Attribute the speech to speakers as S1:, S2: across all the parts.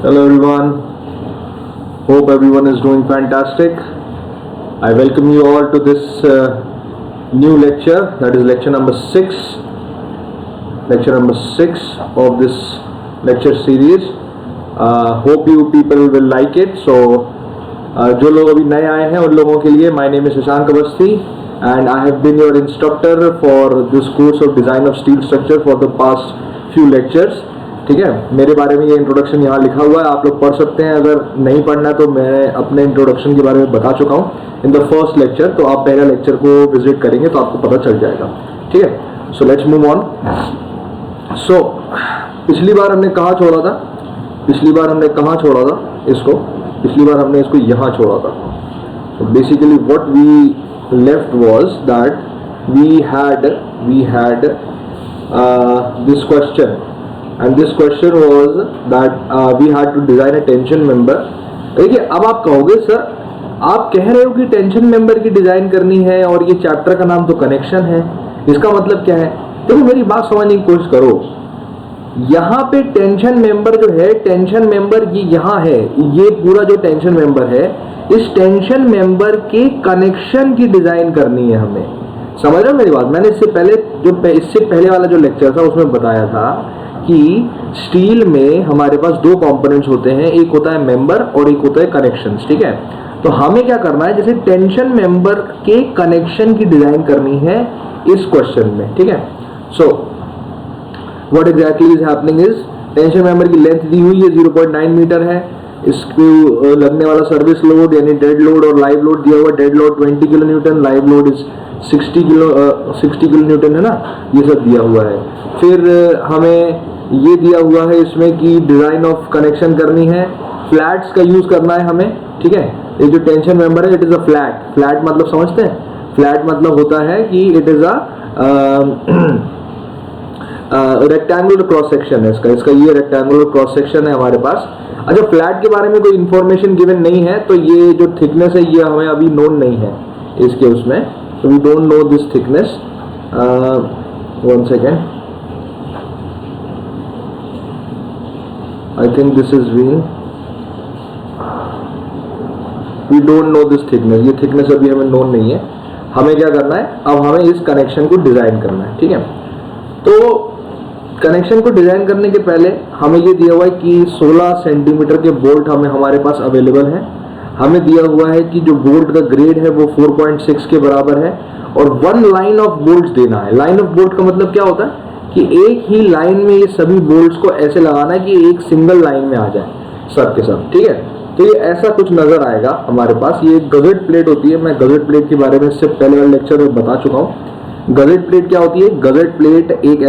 S1: Hello everyone, hope everyone is doing fantastic. I welcome you all to this new lecture, that is lecture number 6 of this lecture series. Hope you people will like it. So जो लोग अभी नए आए हैं उन लोगों के लिए my name is Shashank Awasthi and I have been your instructor for this course of design of steel structure for the past few lectures. ठीक है, मेरे बारे में ये इंट्रोडक्शन यहाँ लिखा हुआ है, आप लोग पढ़ सकते हैं। अगर नहीं पढ़ना तो मैं अपने इंट्रोडक्शन के बारे में बता चुका हूँ इन द फर्स्ट लेक्चर, तो आप पहला लेक्चर को विजिट करेंगे तो आपको पता चल जाएगा। ठीक है, सो लेट्स मूव ऑन। सो पिछली बार हमने कहाँ छोड़ा था इसको? पिछली बार हमने इसको यहाँ छोड़ा था। So basically what we left was that we had this question. And this question was that we had to design a tension member. देखिए, अब आप कहोगे सर आप कह रहे हो कि टेंशन मेंबर की डिजाइन करनी है और ये चैप्टर का नाम तो कनेक्शन है, इसका मतलब क्या है? देखो मेरी बात समझने की कोशिश करो। यहाँ पे टेंशन मेंबर जो है, टेंशन मेंबर ये यहाँ है, ये पूरा जो टेंशन मेंबर है, इस टेंशन मेंबर के कनेक्शन की डिजाइन करनी है हमें। समझ रहे हो मेरी बात? मैंने इससे पहले वाला जो लेक्चर था उसमें बताया था कि स्टील में हमारे पास दो कंपोनेंट्स होते हैं, एक होता है मेंबर और एक होता है कनेक्शंस। ठीक है, तो हमें क्या करना है, जैसे टेंशन मेंबर के कनेक्शन की डिजाइन करनी है इस क्वेश्चन में। ठीक है, so what exactly is happening is, tension member की लेंथ दी हुई है 0.9 मीटर है, इसको लगने वाला सर्विस लोड यानी डेड लोड और लाइव लोड दिया हुआ। Dead load 20 kilo Newton, live load is 60 kilo Newton है ना, ये सब दिया हुआ है। फिर हमें ये दिया हुआ है इसमें कि डिजाइन ऑफ कनेक्शन करनी है, फ्लैट्स का यूज करना है हमें। ठीक है, ये जो टेंशन मेंबर है इट इज अ फ्लैट मतलब समझते हैं? फ्लैट मतलब होता है कि it is a rectangular cross section है इसका ये रेक्टेंगुलर क्रॉस सेक्शन है हमारे पास। अच्छा, फ्लैट के बारे में कोई इंफॉर्मेशन गिवन नहीं है, तो ये जो थिकनेस है ये हमें अभी नोन नहीं है इसके उसमें, so we don't know this thickness. One second, I think this is we don't know this thickness. ये thickness अभी हमें known नहीं है। हमें क्या करना है, अब हमें इस कनेक्शन को डिजाइन करना है। ठीक है, तो कनेक्शन को डिजाइन करने के पहले हमें ये दिया हुआ है कि 16 सेंटीमीटर के बोल्ट हमारे पास अवेलेबल है। हमें दिया हुआ है कि जो बोल्ट का ग्रेड है वो 4.6 के बराबर है और 1 लाइन ऑफ बोल्ट्स देना है। लाइन ऑफ बोल्ट का मतलब क्या होता है कि एक ही लाइन में ये सभी बोल्ट्स को ऐसे लगाना है कि एक सिंगल लाइन में आ जाए सब के सब। ठीक है, तो ये ऐसा कुछ नजर आएगा हमारे पास। ये एक गजेट प्लेट होती है, मैं गजेट प्लेट के बारे में इससे पहले वाले लेक्चर में बता चुका हूँ। गजेट प्लेट क्या होती है? गजेट प्लेट एक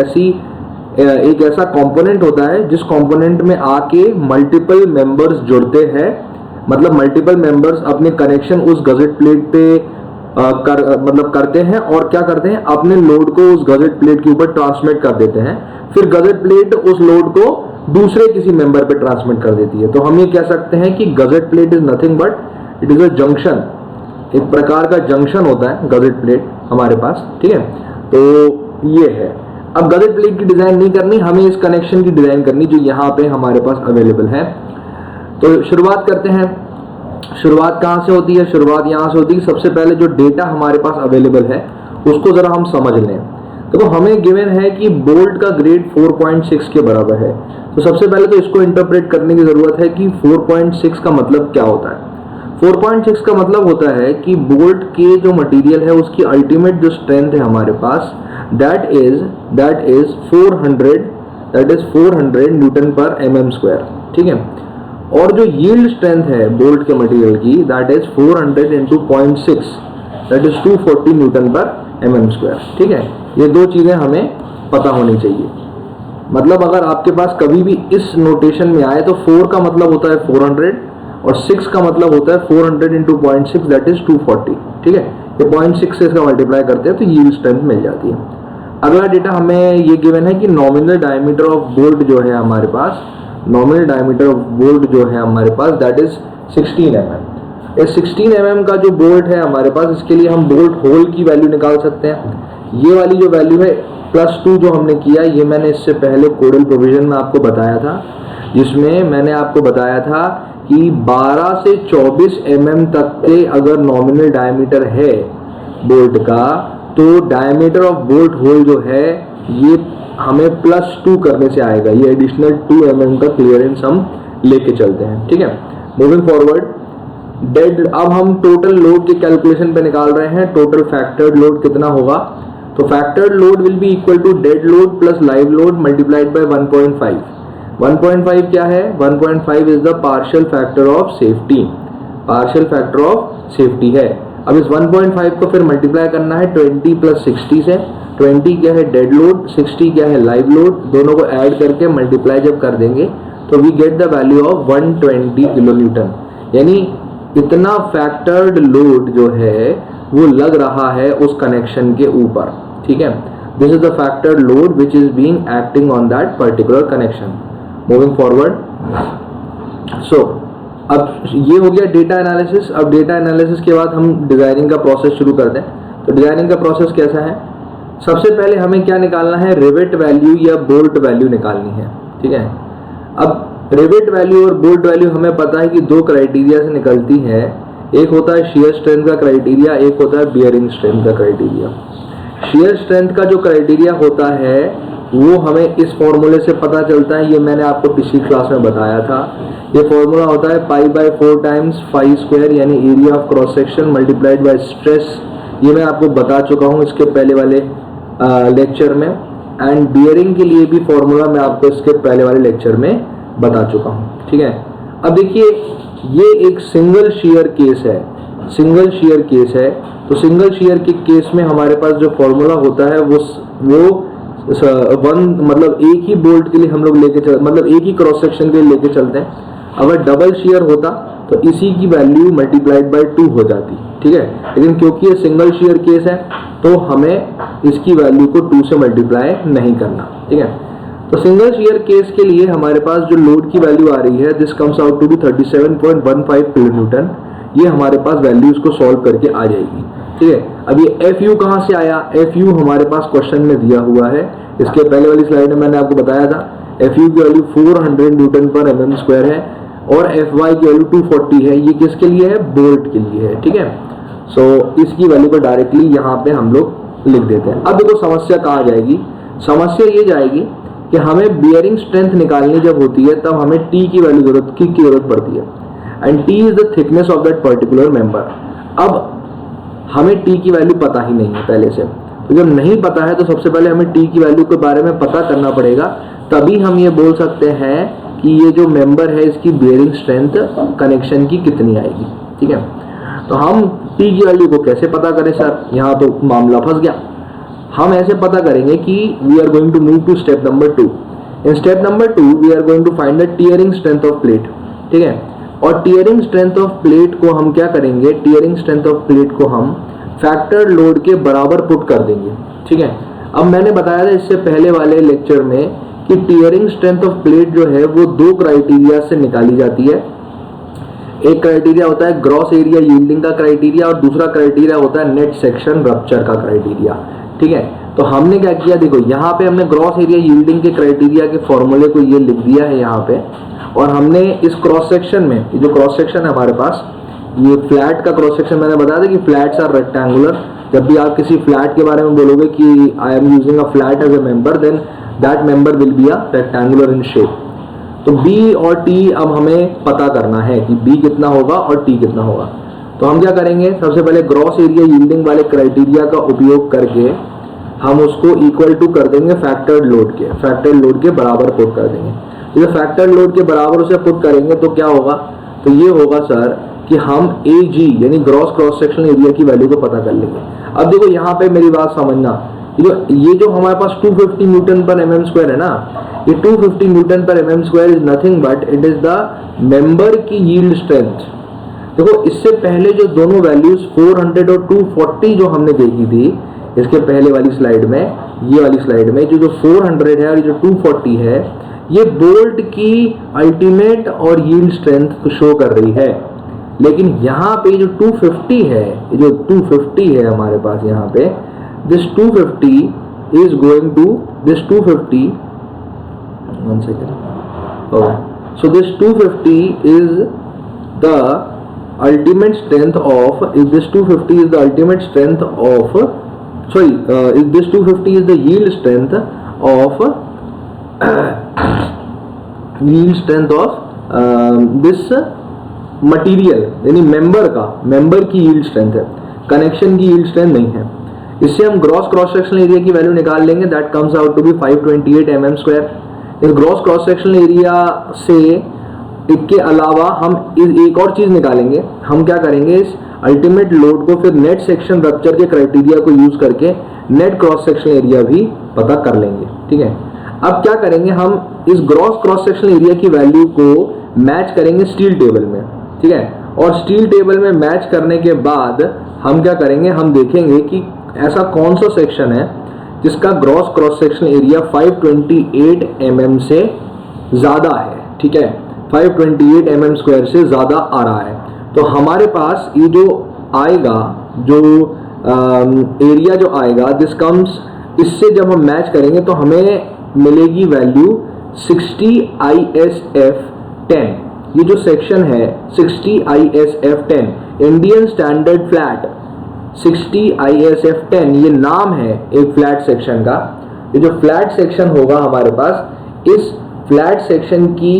S1: ऐसा कंपोनेंट होता है जिस कंपोनेंट में आके मल्टीपल मेंबर्स जुड़ते हैं, मतलब मल्टीपल मेंबर्स अपने कनेक्शन उस गजेट प्लेट पे करते हैं और क्या करते हैं, अपने लोड को उस गजेट प्लेट के ऊपर ट्रांसमिट कर देते हैं। फिर गजेट प्लेट उस लोड को दूसरे किसी मेंबर पे ट्रांसमिट कर देती है। तो हम ये कह सकते हैं कि gazette plate is nothing but it is a junction, एक प्रकार का जंक्शन होता है गजेट प्लेट हमारे पास। ठीक है, तो ये है। अब गजेट प्लेट की डिजाइन नहीं करनी, हमें इस कनेक्शन की डिजाइन करनी जो यहाँ पे हमारे पास अवेलेबल है। तो शुरुआत करते हैं। शुरुआत कहाँ से होती है? शुरुआत यहाँ से होती है। सबसे पहले जो डेटा हमारे पास अवेलेबल है उसको जरा हम समझ लें। तो हमें गिवन है कि बोल्ट का ग्रेड 4.6 के बराबर है। तो सबसे पहले तो इसको इंटरप्रेट करने की जरूरत है कि 4.6 का मतलब क्या होता है। 4.6 का मतलब होता है कि बोल्ट के जो मटेरियल है उसकी अल्टीमेट जो स्ट्रेंथ है हमारे पास दैट इज 400 न्यूटन पर mm²। ठीक है, और जो यील्ड स्ट्रेंथ है बोल्ट के मटेरियल की that is 400 into 0.6 that is 240 Newton पर mm²। ठीक है, ये दो चीजें हमें पता होनी चाहिए। मतलब अगर आपके पास कभी भी इस नोटेशन में आए तो 4 का मतलब होता है 400 और 6 का मतलब होता है 400 into 0.6 दैट इज 240। ठीक है, ये 0.6 से इसका मल्टीप्लाई करते हैं तो यील्ड स्ट्रेंथ मिल जाती है। अगला डेटा हमें ये गिवन है कि नॉमिनल डायमीटर ऑफ बोल्ट जो है हमारे पास, नॉमिनल डायमीटर ऑफ बोल्ट जो है हमारे पास दैट इज 16 mm। इस 16 mm का जो बोल्ट है हमारे पास, इसके लिए हम बोल्ट होल की वैल्यू निकाल सकते हैं। ये वाली जो वैल्यू है +2 जो हमने किया, ये मैंने इससे पहले कोडल प्रोविजन में आपको बताया था, जिसमें मैंने आपको बताया था कि 12 से 24 mm तक के अगर नॉमिनल डायमीटर है बोल्ट का, तो डायमीटर ऑफ बोल्ट होल जो है ये हमें +2 करने से आएगा। ये एडिशनल 2 mm का क्लियरेंस हम लेके चलते हैं, ठीक है। मूविंग फॉरवर्ड, डेड, अब हम टोटल लोड के कैलकुलेशन पे निकाल रहे हैं। टोटल फैक्टर्ड लोड कितना होगा, तो factored load will be equal to dead load plus live load multiplied by 1.5। 1.5 क्या है, 1.5 is the partial factor of safety, partial factor of safety है। अब इस 1.5 को फिर मल्टीप्लाई करना है 20 + 60 से। 20 क्या है डेड लोड, 60 क्या है लाइव लोड, दोनों को ऐड करके मल्टीप्लाई जब कर देंगे तो we get the value of 120 kilonewton. यानी इतना फैक्टर्ड लोड जो है वो लग रहा है उस कनेक्शन के ऊपर, ठीक है। This is the factored load which is being acting on that particular connection. Moving forward, so अब ये हो गया डेटा एनालिसिस। अब डेटा एनालिसिस के बाद हम डिजाइनिंग का प्रोसेस शुरू करते हैं। तो डिजाइनिंग का प्रोसेस कैसा है, सबसे पहले हमें क्या निकालना है, रिवेट वैल्यू या बोल्ट वैल्यू निकालनी है, ठीक है। अब रिवेट वैल्यू और बोल्ट वैल्यू हमें पता है कि दो क्राइटेरिया से निकलती है, एक होता है शियर स्ट्रेंथ का क्राइटेरिया, एक होता है बियरिंग स्ट्रेंथ का क्राइटेरिया। शियर स्ट्रेंथ का जो क्राइटेरिया होता है वो हमें इस फॉर्मूले से पता चलता है, ये मैंने आपको पिछली क्लास में बताया था। ये फॉर्मूला होता है π/4 टाइम्स फाई स्क्वायर, यानी area of cross section multiplied by stress. ये मैं आपको बता चुका हूँ इसके पहले वाले लेक्चर में। एंड बियरिंग के लिए भी फॉर्मूला मैं आपको इसके पहले वाले लेक्चर में बता चुका हूँ, ठीक है। अब देखिए ये एक सिंगल शियर केस है, सिंगल शियर केस है। तो सिंगल शियर के केस में हमारे पास जो फॉर्मूला होता है वो मतलब एक ही बोल्ट के लिए हम लोग मतलब एक ही क्रॉस सेक्शन के लिए लेके चलते हैं। अगर डबल शियर होता तो इसी की वैल्यू मल्टीप्लाइड बाय 2 हो जाती, ठीक है। लेकिन क्योंकि ये सिंगल शियर केस है तो हमें इसकी वैल्यू को 2 से मल्टीप्लाई नहीं करना, ठीक है। तो सिंगल शियर केस के लिए हमारे पास जो लोड की वैल्यू आ रही है, this comes out to be 37.15 kilonewton. ये हमारे पास वैल्यू इसको सॉल्व करके आ जाएगी, ठीक है। अब ये FU कहाँ से आया, FU हमारे पास क्वेश्चन में दिया हुआ है। इसके पहले वाली स्लाइड में मैंने आपको बताया था FU की वैल्यू 400 न्यूटन पर mm² है और FY की वैल्यू 240 है। ये किसके लिए है, बोल्ट के लिए है, ठीक है। सो इसकी वैल्यू को डायरेक्टली यहाँ पे हम लोग लिख देते हैं। अब देखो समस्या कहाँ जाएगी, समस्या ये जाएगी कि हमें बियरिंग स्ट्रेंथ निकालनी जब होती है तब हमें T की वैल्यू की जरूरत पड़ती है, and T is the thickness of that particular member. अब हमें T की वैल्यू पता ही नहीं है पहले से, तो जब नहीं पता है तो सबसे पहले हमें T की वैल्यू के बारे में पता करना पड़ेगा, तभी हम ये बोल सकते हैं कि ये जो मेंबर है इसकी बियरिंग स्ट्रेंथ कनेक्शन की कितनी आएगी, ठीक है। तो हम T की वैल्यू को कैसे पता करें सर, यहाँ तो मामला फंस गया। हम ऐसे पता करेंगे कि we are going to move to step number 2। In step number 2 we are going to find the tearing strength of plate, ठीक है। और टियरिंग स्ट्रेंथ ऑफ प्लेट को हम क्या करेंगे, टियरिंग स्ट्रेंथ ऑफ प्लेट को हम फैक्टर्ड लोड के बराबर पुट कर देंगे, ठीक है। अब मैंने बताया था इससे पहले वाले लेक्चर में कि टियरिंग स्ट्रेंथ ऑफ प्लेट जो है वो 2 क्राइटेरिया से निकाली जाती है। एक क्राइटेरिया होता है ग्रॉस एरिया यील्डिंग का क्राइटेरिया और दूसरा क्राइटेरिया होता है नेट सेक्शन रप्चर का क्राइटेरिया, ठीक है। तो हमने क्या किया, देखो यहाँ पे हमने ग्रॉस एरिया यील्डिंग के क्राइटेरिया के फॉर्मूले को ये लिख दिया है यहाँ पे, और हमने इस क्रॉस सेक्शन में, ये जो क्रॉस सेक्शन है हमारे पास, ये फ्लैट का क्रॉस सेक्शन, मैंने बताया था कि फ्लैट्स आर रेक्टेंगुलर। जब भी आप किसी फ्लैट के बारे में बोलोगे कि I am using a flat as a member, then that member will be a rectangular in shape. तो B और T अब हमें पता करना है कि B कितना होगा और T कितना होगा। तो हम क्या करेंगे, सबसे पहले ग्रॉस एरिया यील्डिंग वाले क्राइटेरिया का उपयोग करके हम उसको इक्वल टू कर देंगे फैक्टर्ड लोड के बराबर पुट कर देंगे। तो जब फैक्टर्ड लोड के बराबर उसे पुट करेंगे तो क्या होगा, तो ये होगा सर कि हम AG यानी क्रॉस सेक्शनल एरिया की वैल्यू को पता कर लेंगे। अब देखो यहाँ पे मेरी बात समझना, ये जो हमारे पास 250 न्यूटन पर mm² है ना, ये 250 न्यूटन पर mm² is nothing but it is the member की यील्ड स्ट्रेंथ। देखो इससे पहले जो दोनों वैल्यूज 400 और 240 जो हमने देखी थी इसके पहले वाली स्लाइड में, ये वाली स्लाइड में जो 400 है और जो 240 है, ये बोल्ट की अल्टीमेट और यील्ड स्ट्रेंथ शो कर रही है। लेकिन यहाँ पे जो 250 है, जो 250 है हमारे पास यहाँ पे, this 250 is going to this 250 one second oh so this 250 is the ultimate strength of if this 250 is the ultimate strength of if this 250 is the yield strength of this material यानी member की yield strength है, connection की yield strength नहीं है। इससे हम gross cross sectional area की value निकाल लेंगे, that comes out to be 528 mm square. इस ग्रॉस क्रॉस सेक्शनल एरिया से इसके अलावा हम एक और चीज निकालेंगे। हम क्या करेंगे, इस अल्टीमेट लोड को फिर नेट सेक्शन रप्चर के क्राइटेरिया को यूज करके नेट क्रॉस सेक्शनल एरिया भी पता कर लेंगे। ठीक है, अब क्या करेंगे, हम इस ग्रॉस क्रॉस सेक्शनल एरिया की वैल्यू को मैच करेंगे स्टील टेबल में। ठीक है, और स्टील टेबल में मैच करने के बाद हम क्या करेंगे, हम देखेंगे कि ऐसा कौन सा सेक्शन है जिसका gross cross sectional area 528 mm से ज्यादा है। ठीक है, 528 mm स्क्वायर से ज्यादा आ रहा है। तो हमारे पास ये जो आएगा, जो एरिया जो आएगा, दिस कम्स, इससे जब हम मैच करेंगे तो हमें मिलेगी वैल्यू 60 ISF 10। ये जो सेक्शन है 60 ISF 10 Indian standard flat 60 ISF 10 ये नाम है एक फ्लैट सेक्शन का। ये जो फ्लैट सेक्शन होगा हमारे पास, इस फ्लैट सेक्शन की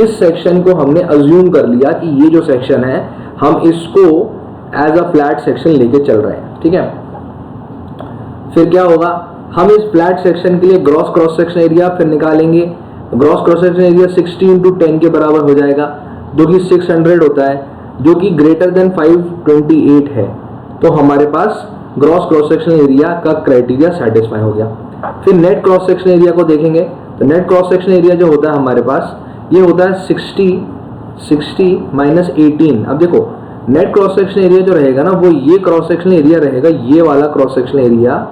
S1: इस सेक्शन को हमने अज्यूम कर लिया कि ये जो सेक्शन है हम इसको एज अ फ्लैट सेक्शन लेके चल रहे हैं। ठीक है, फिर क्या होगा, हम इस फ्लैट सेक्शन के लिए ग्रॉस क्रॉस सेक्शन एरिया फिर निकालेंगे। ग्रॉस क्रॉस सेक्शन एरिया 60 × 10 के बराबर हो जाएगा, जो कि 600 होता है, जो कि ग्रेटर देन 528 है। तो हमारे पास ग्रॉस क्रॉस सेक्शन एरिया का क्राइटेरिया सेटिस्फाई हो गया। फिर नेट क्रॉस सेक्शन एरिया को देखेंगे, तो नेट क्रॉस सेक्शन एरिया जो होता है हमारे पास, ये होता है 60 -18। अब देखो, नेट क्रॉस सेक्शन एरिया जो रहेगा ना, वो ये क्रॉस सेक्शन एरिया रहेगा, ये वाला क्रॉस सेक्शन एरिया।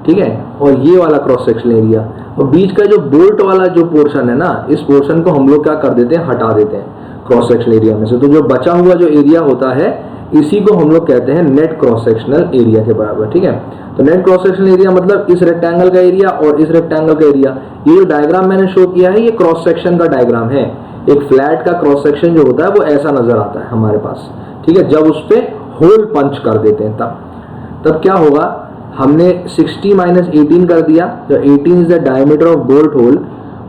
S1: ठीक है, और ये वाला क्रॉस सेक्शन एरिया, और बीच का जो बोल्ट वाला जो पोर्शन है ना, इस पोर्शन को हम लोग क्या कर देते हैं, हटा देते हैं क्रॉस सेक्शन एरिया में से। तो जो बचा हुआ जो एरिया होता है, इसी को हम लोग कहते हैं नेट क्रॉस सेक्शनल एरिया के बराबर। ठीक है, तो नेट क्रॉस सेक्शनल एरिया मतलब इस रेक्टेंगल का एरिया और इस रेक्टेंगल का एरिया। ये जो डायग्राम मैंने शो किया है, ये क्रॉस सेक्शन का डायग्राम है। एक फ्लैट का क्रॉस सेक्शन जो होता है वो ऐसा नजर आता है हमारे पास। ठीक है, जब उस पर होल पंच कर देते हैं तब क्या होगा, हमने 60 -18 कर दिया, तो 18 is the diameter of bolt hole,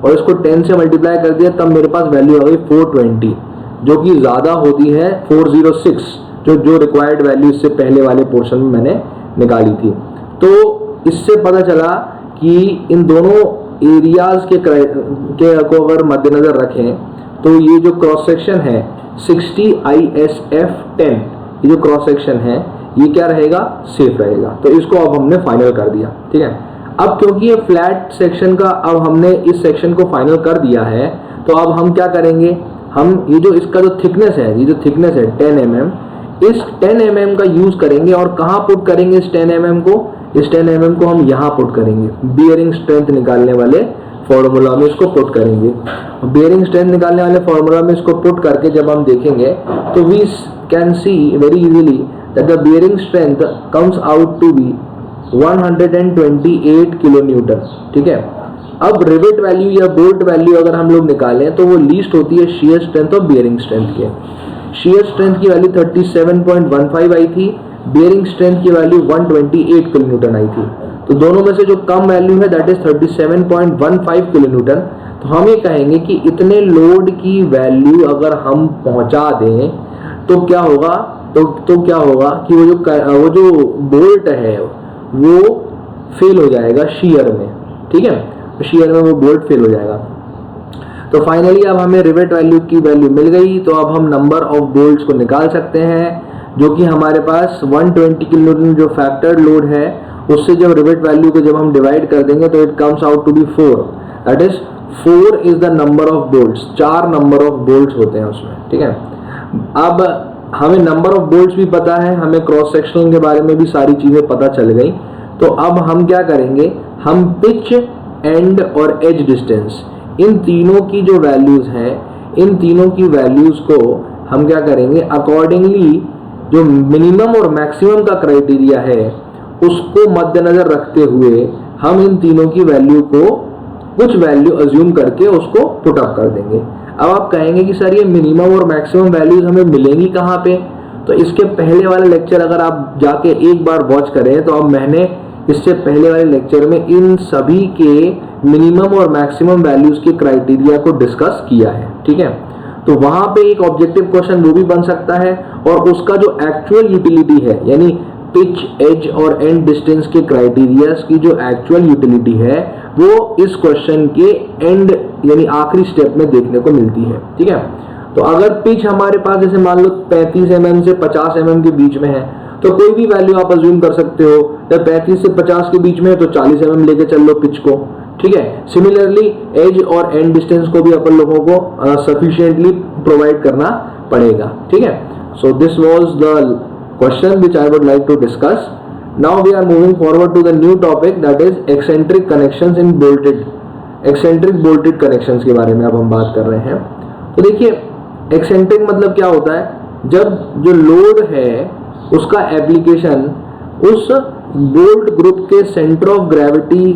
S1: और इसको 10 से मल्टीप्लाई कर दिया, तब मेरे पास वैल्यू आ गई 420, जो कि ज्यादा होती है 406, जो रिक्वायर्ड वैल्यू इससे पहले वाले पोर्शन में मैंने निकाली थी। तो इससे पता चला कि इन दोनों एरियाज के को अगर मद्देनजर रखें, तो ये जो क्रॉस सेक्शन है 60 ISF 10, ये जो क्रॉस सेक्शन है ये क्या रहेगा, सेफ रहेगा। तो इसको अब हमने फाइनल कर दिया। ठीक है, अब क्योंकि ये फ्लैट सेक्शन का अब हमने इस सेक्शन को फाइनल कर दिया है, तो अब हम क्या करेंगे, हम ये जो इसका जो थिकनेस है, ये जो थिकनेस है 10 mm, इस 10 mm का यूज करेंगे। और कहाँ पुट करेंगे इस 10 mm को, इस 10 mm को हम यहाँ पुट करेंगे, बियरिंग स्ट्रेंथ निकालने वाले फॉर्मूला में इसको पुट करेंगे। बियरिंग स्ट्रेंथ निकालने वाले फॉर्मूला में इसको पुट करके जब हम देखेंगे, तो we can see very easily that the bearing strength comes out to be 128 kN। ठीक है, अब रिवेट वैल्यू या बोल्ट वैल्यू अगर हम लोग निकालें, तो वो लीस्ट होती है शियर स्ट्रेंथ और बियरिंग स्ट्रेंथ के। शियर स्ट्रेंथ की वैल्यू 37.15 आई थी, बियरिंग स्ट्रेंथ की वैल्यू 128 kN आई थी। तो दोनों में से जो कम वैल्यू है दैट इज 37.15 kN। तो हम ये कहेंगे कि इतने लोड की वैल्यू अगर हम पहुंचा दें, तो क्या होगा, तो क्या होगा कि वो जो बोल्ट है वो फेल हो जाएगा शियर में। ठीक है, तो शियर में वो बोल्ट फेल हो जाएगा। तो फाइनली अब हमें रिवेट वैल्यू की वैल्यू मिल गई, तो अब हम नंबर ऑफ बोल्ट्स को निकाल सकते हैं, जो कि हमारे पास 120 kN जो फैक्टर्ड लोड है, उससे जब रिवेट वैल्यू को जब हम डिवाइड कर देंगे, तो it comes out to be 4। That is 4 is the number of bolts, 4 number of bolts होते हैं उसमें। ठीक है, अब हमें नंबर ऑफ बोल्ट्स भी पता है, हमें क्रॉस सेक्शनल के बारे में भी सारी चीजें पता चल गई। तो अब हम क्या करेंगे, हम पिच, एंड और एज डिस्टेंस, इन तीनों की जो वैल्यूज हैं, इन तीनों की वैल्यूज को हम क्या करेंगे, अकॉर्डिंगली जो मिनिमम और मैक्सिमम का क्राइटेरिया है उसको मद्देनजर रखते हुए हम इन तीनों की वैल्यू को कुछ वैल्यू अज्यूम करके उसको पुट अप कर देंगे। अब आप कहेंगे कि सर ये मिनिमम और मैक्सिमम वैल्यूज हमें मिलेंगी कहाँ पे? तो इसके पहले वाले लेक्चर अगर आप जाके एक बार वॉच करें तो अब मैंने इससे पहले वाले लेक्चर में इन सभी के मिनिमम और मैक्सिमम वैल्यूज के क्राइटेरिया को डिस्कस किया है, ठीक है। तो वहां पे एक ऑब्जेक्टिव क्वेश्चन वो भी बन सकता है और उसका जो एक्चुअल यूटिलिटी है यानी पिच, एज और एंड डिस्टेंस के क्राइटेरियाज की जो एक्चुअल यूटिलिटी है वो इस क्वेश्चन के एंड यानी आखिरी स्टेप में देखने को मिलती है, ठीक है। तो अगर पिच हमारे पास जैसे मान लो 35 mm से 50 mm के बीच में है तो कोई भी वैल्यू आप अज्यूम कर सकते हो। जब 35 से 50 के बीच में है तो 40 mm लेके चल लो पिच को, ठीक है। सिमिलरली एज और एंड डिस्टेंस को भी अपन लोगों को सफिशिएंटली प्रोवाइड करना पड़ेगा, ठीक है। So this was the question which I would like to discuss. Now we are moving forward to the new topic that is eccentric connections in bolted, eccentric bolted connections के बारे में अब हम बात कर रहे हैं। तो देखिए एक्सेंट्रिक मतलब क्या होता है? जब जो लोड है उसका एप्लीकेशन उस बोल्ट ग्रुप के सेंटर ऑफ ग्रेविटी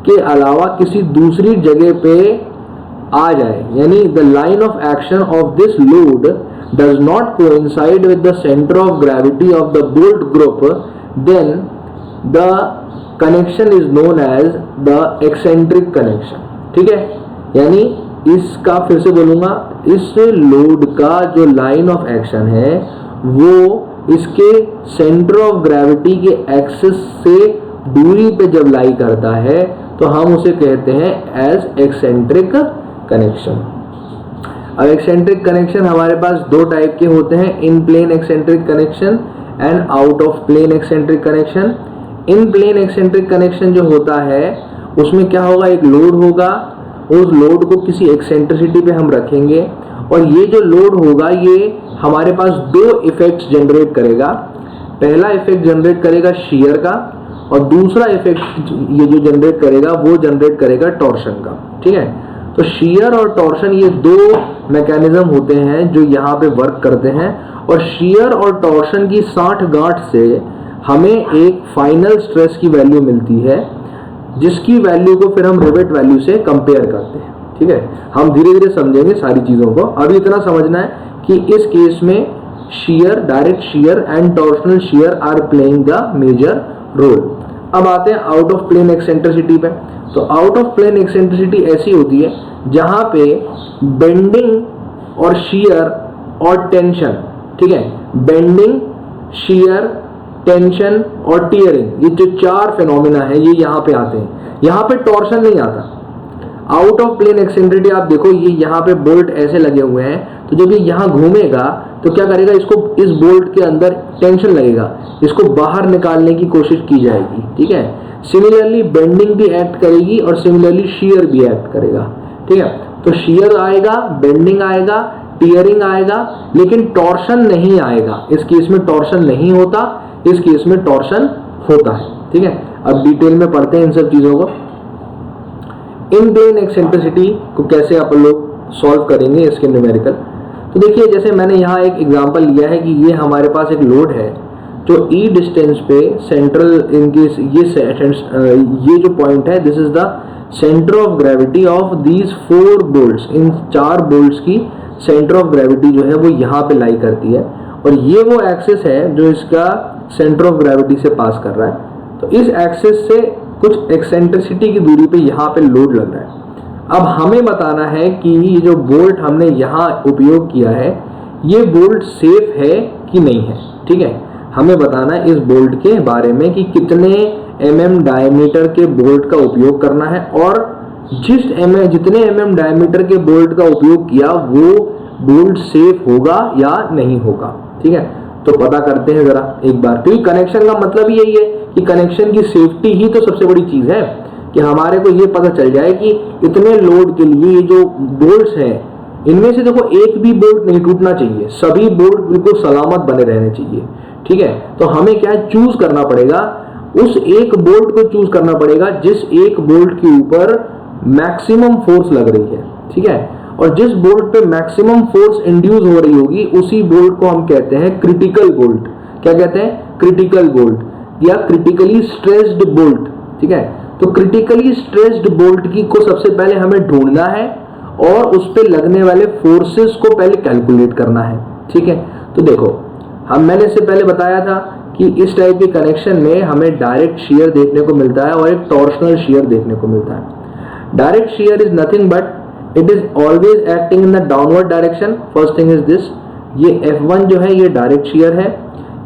S1: के अलावा किसी दूसरी जगह पे आ जाए, यानी the line of action of this load does not coincide with the centre of gravity of the bolt group, then the connection is known as the eccentric connection, ठीक है। यानी इसका फिर से बोलूंगा, इस लोड का जो लाइन ऑफ एक्शन है वो इसके सेंटर ऑफ ग्रेविटी के एक्सिस से दूरी पे जब लाई करता है तो हम उसे कहते हैं एज एक्सेंट्रिक कनेक्शन। अब एक्सेंट्रिक कनेक्शन हमारे पास दो टाइप के होते हैं, in plane eccentric connection and out of plane eccentric connection. In plane eccentric connection जो होता है उसमें क्या होगा, एक लोड होगा, उस लोड को किसी एक्सेंट्रिसिटी पे हम रखेंगे और ये जो लोड होगा ये हमारे पास दो इफेक्ट्स जनरेट करेगा। पहला इफेक्ट जनरेट करेगा शियर का और दूसरा इफेक्ट ये जो जनरेट करेगा वो जनरेट करेगा टॉर्शन का, ठीक है। तो शियर और टॉर्शन ये दो मैकेनिज्म होते हैं जो यहाँ पे वर्क करते हैं और शियर और टॉर्शन की साठगांठ से हमें एक फाइनल स्ट्रेस की वैल्यू मिलती है जिसकी वैल्यू को फिर हम रिवेट वैल्यू से कंपेयर करते हैं, ठीक है। हम धीरे धीरे समझेंगे सारी चीजों को। अभी इतना समझना है कि इस केस में shear, direct shear and torsional shear are playing the major role. अब आते हैं आउट ऑफ प्लेन एक्सेंट्रिसिटी पे। तो आउट ऑफ प्लेन एक्सेंट्रिसिटी ऐसी होती है जहां पे बेंडिंग और शियर और टेंशन, ठीक है, बेंडिंग, शियर, टेंशन और टियरिंग, ये जो चार फिनोमिना है ये यहाँ पे आते हैं। यहाँ पे टॉर्शन नहीं आता। आउट ऑफ प्लेन एक्सेंट्रिसिटी आप देखो, ये यहाँ पे बोल्ट ऐसे लगे हुए हैं तो जब ये यहाँ घूमेगा तो क्या करेगा, इसको इस बोल्ट के अंदर टेंशन लगेगा, इसको बाहर निकालने की कोशिश की जाएगी, ठीक है। सिमिलरली बेंडिंग भी एक्ट करेगी और सिमिलरली शियर भी एक्ट करेगा, ठीक है। तो शियर आएगा, बेंडिंग आएगा, टियरिंग आएगा, लेकिन टॉर्शन नहीं आएगा। इस केस में टॉर्शन नहीं होता, इस केस में टॉर्शन होता है, ठीक है। अब डिटेल में पढ़ते हैं इन सब चीजों को। इन प्लेन एक्सेंट्रिसिटी को कैसे अपन लोग सॉल्व करेंगे इसके न्यूमेरिकल। तो देखिए जैसे मैंने यहाँ एक एग्जांपल लिया है कि ये हमारे पास एक लोड है जो ई डिस्टेंस पे सेंट्रल इनके ये जो पॉइंट है this is the centre of gravity of these 4 bolts. इन 4 बोल्ट्स की सेंटर ऑफ ग्रेविटी जो है वो यहाँ पे लाई करती है और ये वो एक्सिस है जो इसका सेंटर ऑफ ग्रेविटी से पास कर रहा है। तो इस एक्सिस से कुछ एक्सेंट्रिसिटी की दूरी पे यहाँ पे लोड लग रहा है। अब हमें बताना है कि ये जो बोल्ट हमने यहाँ उपयोग किया है ये बोल्ट सेफ है कि नहीं है, ठीक है। हमें बताना है इस बोल्ट के बारे में कि कितने mm डायमीटर के बोल्ट का उपयोग करना है और जितने mm डायमीटर के बोल्ट का उपयोग किया वो बोल्ट सेफ होगा या नहीं होगा, ठीक है। तो पता करते हैं जरा एक बार, क्योंकि कनेक्शन का मतलब ही यही है कि कनेक्शन की सेफ्टी ही तो सबसे बड़ी चीज है कि हमारे को ये पता चल जाए कि इतने लोड के लिए ये जो बोल्ट्स हैं इनमें से देखो एक भी बोल्ट नहीं टूटना चाहिए, सभी बोल्ट बिल्कुल सलामत बने रहने चाहिए, ठीक है। तो हमें क्या चूज करना पड़ेगा, उस एक बोल्ट को चूज करना पड़ेगा जिस एक बोल्ट के ऊपर मैक्सिमम फोर्स लग रही है, ठीक है। और जिस बोल्ट पे मैक्सिमम फोर्स इंड्यूस हो रही होगी उसी बोल्ट को हम कहते हैं क्रिटिकल बोल्ट। क्या कहते हैं? Critical bolt. या क्रिटिकली स्ट्रेस्ड बोल्ट, ठीक है। तो क्रिटिकली स्ट्रेस्ड बोल्ट की को सबसे पहले हमें ढूंढना है और उस पे लगने वाले फोर्सेस को पहले कैलकुलेट करना है, ठीक है। तो देखो मैंने इससे पहले बताया था कि इस टाइप के कनेक्शन में हमें डायरेक्ट शेयर देखने को मिलता है और एक टॉर्शनल शेयर देखने को मिलता है। Direct share is nothing but it is always acting in the downward direction. First thing is this, ये F1 जो है ये डायरेक्ट शेयर है,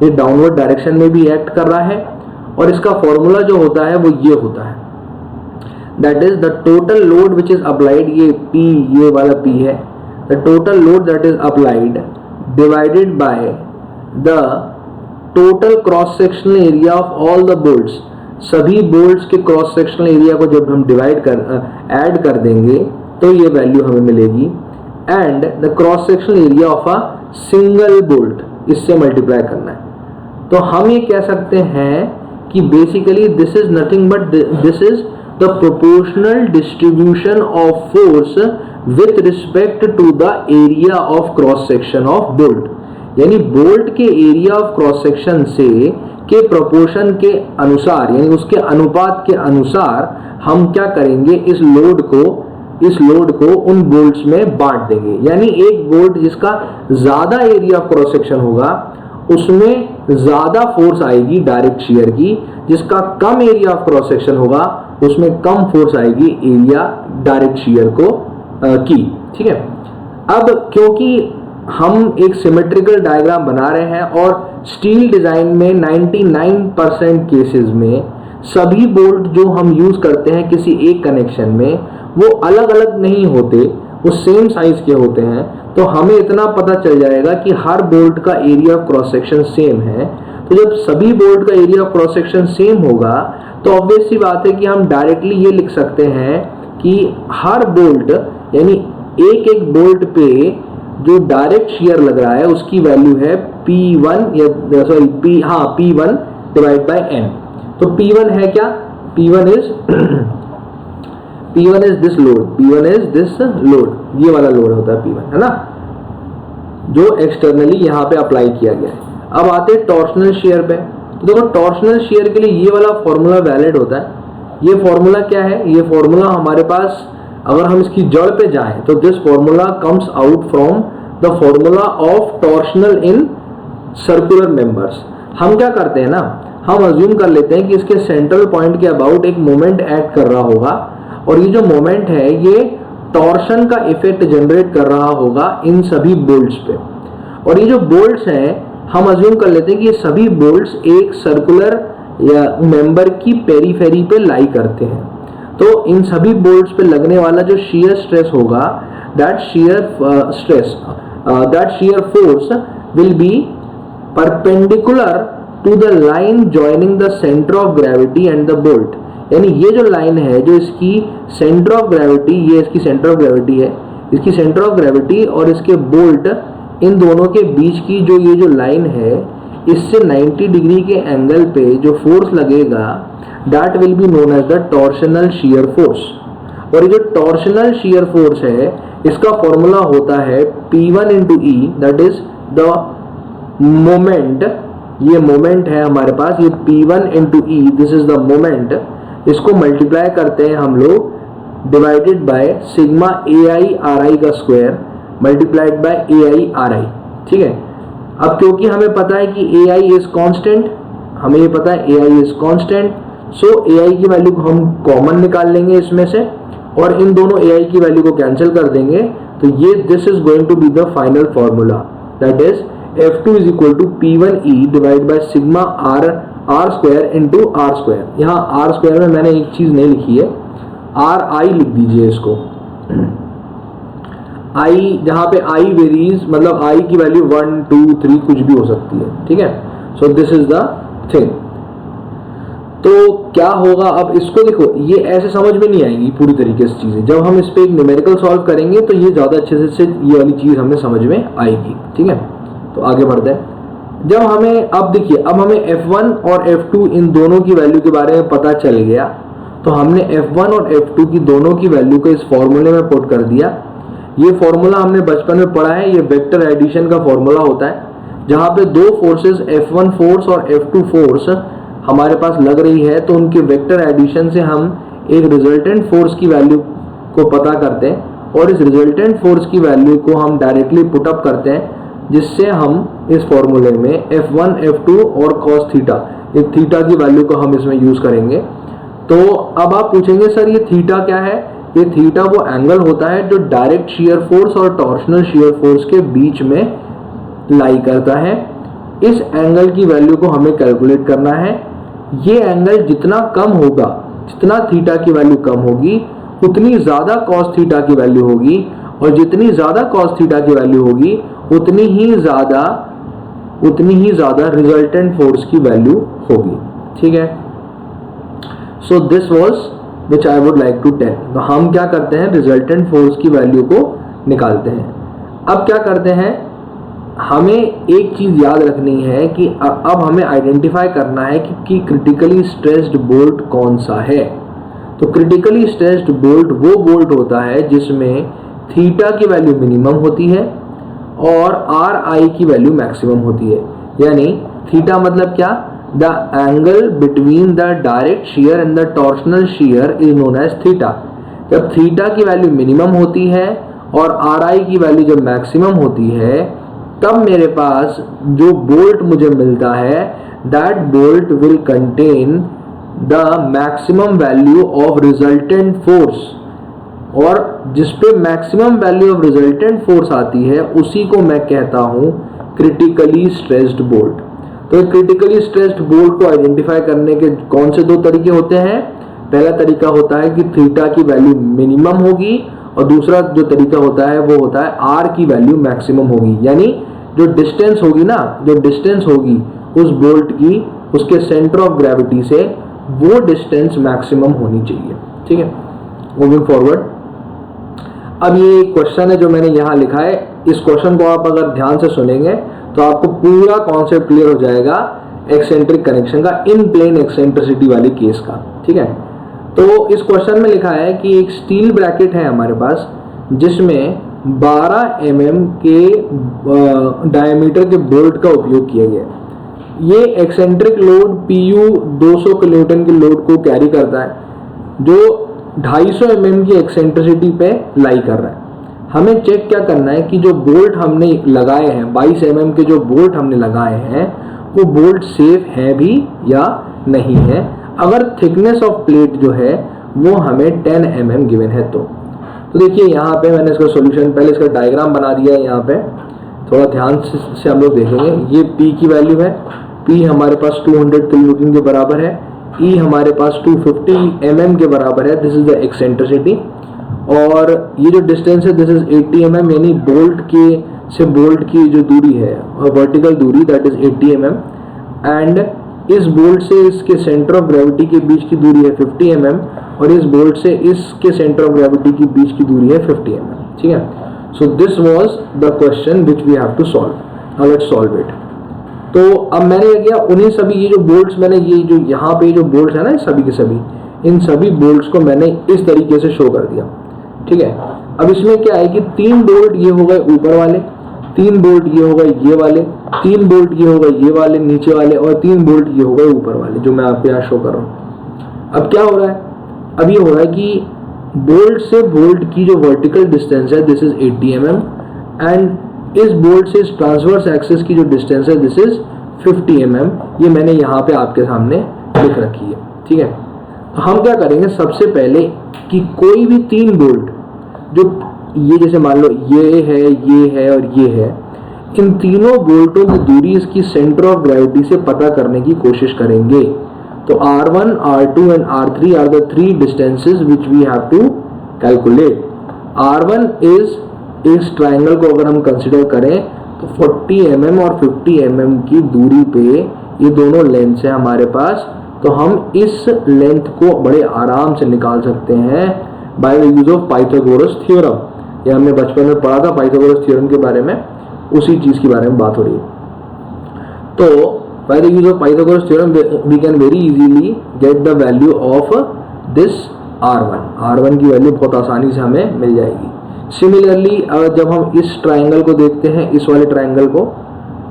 S1: ये डाउनवर्ड डायरेक्शन में भी एक्ट कर रहा है और इसका फॉर्मूला जो होता है वो ये होता है, that is the total load which is applied, ये P, ये वाला P है, the total load that is applied divided by the total cross sectional area of all the bolts. सभी बोल्ट्स के क्रॉस सेक्शनल एरिया को जब हम add कर देंगे तो ये वैल्यू हमें मिलेगी, and the cross sectional area of a single bolt, इससे मल्टीप्लाई करना है। तो हम ये कह सकते हैं कि basically this is nothing but this is the proportional distribution of force with respect to the area of cross section of bolt. यानी बोल्ट के एरिया ऑफ क्रॉस सेक्शन से के प्रोपोर्शन के अनुसार, यानी उसके अनुपात के अनुसार हम क्या करेंगे, इस लोड को उन बोल्ट्स में बांट देंगे। यानी एक बोल्ट जिसका ज्यादा एरिया ऑफ क्रॉस सेक्शन होगा उसमें ज्यादा फोर्स आएगी डायरेक्ट शेयर की, जिसका कम एरिया ऑफ क्रॉस सेक्शन होगा उसमें कम फोर्स आएगी एरिया डायरेक्ट शेयर को की, ठीक है। अब क्योंकि हम एक सिमेट्रिकल डायग्राम बना रहे हैं और स्टील डिजाइन में 99% केसेस में सभी बोल्ट जो हम यूज करते हैं किसी एक कनेक्शन में वो अलग अलग नहीं होते, वो सेम साइज के होते हैं। तो हमें इतना पता चल जाएगा कि हर बोल्ट का area of cross section same है। तो जब सभी बोल्ट का area of cross section same होगा तो ऑब्वियस सी बात है कि हम डायरेक्टली ये लिख सकते हैं कि हर बोल्ट यानी एक एक बोल्ट पे जो डायरेक्ट शेयर लग रहा है उसकी वैल्यू है P1 या sorry P1 divide by N। तो P1 है क्या, P1 इज दिस लोड, ये वाला लोड होता है P1, है ना, जो एक्सटर्नली यहाँ पे अप्लाई किया गया है। अब आते हैं टॉर्शनल शेयर पे। तो देखो टॉर्शनल शेयर के लिए ये वाला फॉर्मूला वैलिड होता है। ये फॉर्मूला क्या है, ये फॉर्मूला हमारे पास अगर हम इसकी जड़ पे जाएं तो this formula comes out from the formula of torsional in circular members. हम क्या करते हैं ना, हम अज्यूम कर लेते हैं कि इसके सेंट्रल पॉइंट के अबाउट एक मोमेंट एक्ट कर रहा होगा और ये जो मोमेंट है ये टॉर्शन का इफेक्ट जनरेट कर रहा होगा इन सभी बोल्ट्स पे। और ये जो बोल्ट्स हैं हम अज्यूम कर लेते हैं कि ये सभी बोल्ट्स एक सर्कुलर या मेंबर की पेरीफेरी पे लाई करते हैं। तो इन सभी बोल्ट्स पे लगने वाला जो shear स्ट्रेस होगा, that shear force will be perpendicular to the line joining the center of gravity and the bolt। यानी ये जो लाइन है जो इसकी सेंटर ऑफ ग्रेविटी, ये इसकी सेंटर ऑफ ग्रेविटी है, इसकी सेंटर ऑफ ग्रेविटी और इसके बोल्ट इन दोनों के बीच की जो ये जो लाइन है इससे 90 डिग्री के एंगल पे जो फोर्स लगेगा that will be known as the torsional shear force। और ये जो टॉर्शनल shear force है इसका फॉर्मूला होता है P1 into E, that is the moment, ये मोमेंट है हमारे पास, ये P1 into E, this is the moment। इसको मल्टीप्लाई करते हैं हम लोग divided by sigma AI RI का square multiplied by AI RI, ठीक है। अब क्योंकि हमें पता है कि AI इज कांस्टेंट, हमें ये पता है AI is constant, so AI की वैल्यू को हम कॉमन निकाल लेंगे इसमें से और इन दोनों AI की वैल्यू को कैंसिल कर देंगे। तो ये this is going to be the final formula, that is F2 is equal to P1E divide by sigma R square into R square. यहाँ R स्क्वायर में मैंने एक चीज नहीं लिखी है, RI लिख दीजिए इसको। I जहाँ पे I वेरीज, मतलब I की वैल्यू 1 2 3 कुछ भी हो सकती है, ठीक है। So this is the thing. तो क्या होगा, अब इसको देखो, ये ऐसे समझ में नहीं आएंगी पूरी तरीके से चीजें। जब हम इस पे एक न्यूमेरिकल सॉल्व करेंगे तो ये ज्यादा अच्छे से ये वाली चीज हमें समझ में आएगी, ठीक है। तो आगे बढ़ते हैं। जब हमें अब देखिए, अब हमें F1 और F2 इन दोनों की वैल्यू के बारे में पता चल गया, तो हमने F1 और F2 की दोनों की वैल्यू को इस फॉर्मूले में पुट कर दिया। ये फॉर्मूला हमने बचपन में पढ़ा है, ये वेक्टर एडिशन का फॉर्मूला होता है, जहां पे दो फोर्सेस F1 फोर्स और F2 फोर्स हमारे पास लग रही है तो उनके वेक्टर एडिशन से हम एक रिजल्टेंट फोर्स की वैल्यू को पता करते हैं और इस रिजल्टेंट फोर्स की वैल्यू को हम डायरेक्टली पुट अप करते हैं, जिससे हम इस फॉर्मूले में F1 F2 और cos थीटा, एक थीटा की वैल्यू को हम इसमें यूज करेंगे। तो अब आप पूछेंगे सर ये थीटा क्या है? ये थीटा वो एंगल होता है जो डायरेक्ट शियर फोर्स और टॉर्शनल शियर फोर्स के बीच में लाई करता है। इस एंगल की वैल्यू को हमें कैलकुलेट करना है। ये एंगल जितना कम होगा, जितना थीटा की वैल्यू कम होगी, उतनी ज्यादा cos थीटा की वैल्यू होगी, और जितनी ज्यादा cos थीटा की वैल्यू होगी उतनी ही ज्यादा रिजल्टेंट फोर्स की वैल्यू होगी। ठीक है, so this was which I would like to tell. तो हम क्या करते हैं, रिजल्टेंट फोर्स की वैल्यू को निकालते हैं। अब क्या करते हैं, हमें एक चीज याद रखनी है कि अब हमें आइडेंटिफाई करना है कि क्रिटिकली स्ट्रेस्ड बोल्ट कौन सा है। तो क्रिटिकली स्ट्रेस्ड बोल्ट वो बोल्ट होता है जिसमें थीटा की वैल्यू मिनिमम होती है और आर आई की वैल्यू मैक्सिमम होती है। यानी थीटा मतलब क्या, the angle between the direct shear and the torsional shear is known as theta. जब थीटा की वैल्यू मिनिमम होती है और आर आई की वैल्यू जब मैक्सिमम होती है, तब मेरे पास जो बोल्ट मुझे मिलता है, that bolt will contain the maximum value of resultant force, और जिसपे maximum value of resultant force आती है उसी को मैं कहता हूं क्रिटिकली स्ट्रेस्ड बोल्ट। तो क्रिटिकली स्ट्रेस्ड बोल्ट को आइडेंटिफाई करने के कौन से दो तरीके होते हैं? पहला तरीका होता है कि थीटा की वैल्यू मिनिमम होगी, और दूसरा जो तरीका होता है वो होता है आर की वैल्यू मैक्सिमम होगी। यानी जो डिस्टेंस होगी ना, जो डिस्टेंस होगी उस बोल्ट की उसके सेंटर ऑफ ग्रेविटी से, वो डिस्टेंस मैक्सिमम होनी चाहिए। ठीक है, मूविंग फॉरवर्ड। अब ये क्वेश्चन है जो मैंने यहाँ लिखा है, इस क्वेश्चन को आप अगर ध्यान से सुनेंगे तो आपको पूरा कॉन्सेप्ट क्लियर हो जाएगा एक्सेंट्रिक कनेक्शन का, इन प्लेन एक्सेंट्रिसिटी वाले केस का। ठीक है, तो इस क्वेश्चन में लिखा है कि एक स्टील ब्रैकेट है हमारे पास जिसमें 12 mm के डायमीटर के बोल्ट का उपयोग किया गया है। ये एक्सेंट्रिक लोड PU 200 किलोन्यूटन के लोड को कैरी करता है, जो 250 mm की एक्सेंट्रिसिटी पे लाई कर रहा है। हमें चेक क्या करना है कि जो बोल्ट हमने लगाए हैं, 22 mm के जो बोल्ट हमने लगाए हैं, वो बोल्ट सेफ है भी या नहीं है। अगर थिकनेस ऑफ प्लेट जो है वो हमें 10 mm गिवन है तो देखिए यहाँ पे मैंने इसका सॉल्यूशन, पहले इसका डायग्राम बना दिया है। यहाँ पे थोड़ा ध्यान से हम लोग देखेंगे। ये P की वैल्यू है, P हमारे पास 200 किलोन्यूटन के बराबर है, E हमारे पास 250 mm के बराबर है, दिस इज द एक्सेंट्रिसिटी। और ये जो डिस्टेंस है दिस इज 80 mm, यानी बोल्ट के से बोल्ट की जो दूरी है वर्टिकल दूरी, दैट इज 80 mm, एंड इस बोल्ट से इसके सेंटर ऑफ ग्रेविटी के बीच की दूरी है 50 mm, और इस बोल्ट से इसके सेंटर ऑफ ग्रेविटी के बीच की दूरी है 50 mm। ठीक है, so this was the question which we have to solve. Now let's solve it. तो अब मैंने किया, उन्हीं सभी ये जो बोल्ट्स मैंने, ये जो यहाँ पे जो बोल्ट्स है ना, सभी के सभी, इन सभी बोल्ट्स को मैंने इस तरीके से शो कर दिया। ठीक है, अब इसमें क्या है कि 3 बोल्ट ये हो गए ऊपर वाले, 3 बोल्ट ये हो गए ये वाले, 3 बोल्ट ये हो गए ये वाले नीचे वाले, और 3 बोल्ट ये हो गए ऊपर वाले, जो मैं आपको यहाँ शो कर रहा हूँ। अब क्या हो रहा है, अब ये हो रहा है कि बोल्ट से बोल्ट की जो वर्टिकल डिस्टेंस है दिस इज 80 mm, एंड इस बोल्ट से इस ट्रांसवर्स एक्सिस की जो डिस्टेंस है दिस इज 50 mm। ये मैंने यहाँ पे आपके सामने लिख रखी है। ठीक है, तो हम क्या करेंगे, सबसे पहले कि कोई भी 3 बोल्ट जो ये जैसे मान लो ये है और ये है, इन तीनों बोल्टों की दूरी इसकी सेंटर ऑफ ग्रेविटी से पता करने की कोशिश करेंगे। तो R1, R2 and R3 are the 3 distances which we have to calculate. R1 is इस ट्राइंगल को अगर हम कंसिडर करें तो 40 mm और 50 mm की दूरी पे ये दोनों लेंथ है हमारे पास, तो हम इस लेंथ को बड़े आराम से निकाल सकते हैं by the use of Pythagoras theorem. ये हमने बचपन में पढ़ा था पाइथागोरस थ्योरम के बारे में, उसी चीज के बारे में बात हो रही है। तो by the use of Pythagoras theorem we can very easily get the value of this R1 की वैल्यू बहुत आसानी से हमें मिल जाएगी। सिमिलरली जब हम इस ट्राइंगल को देखते हैं, इस वाले ट्राइंगल को,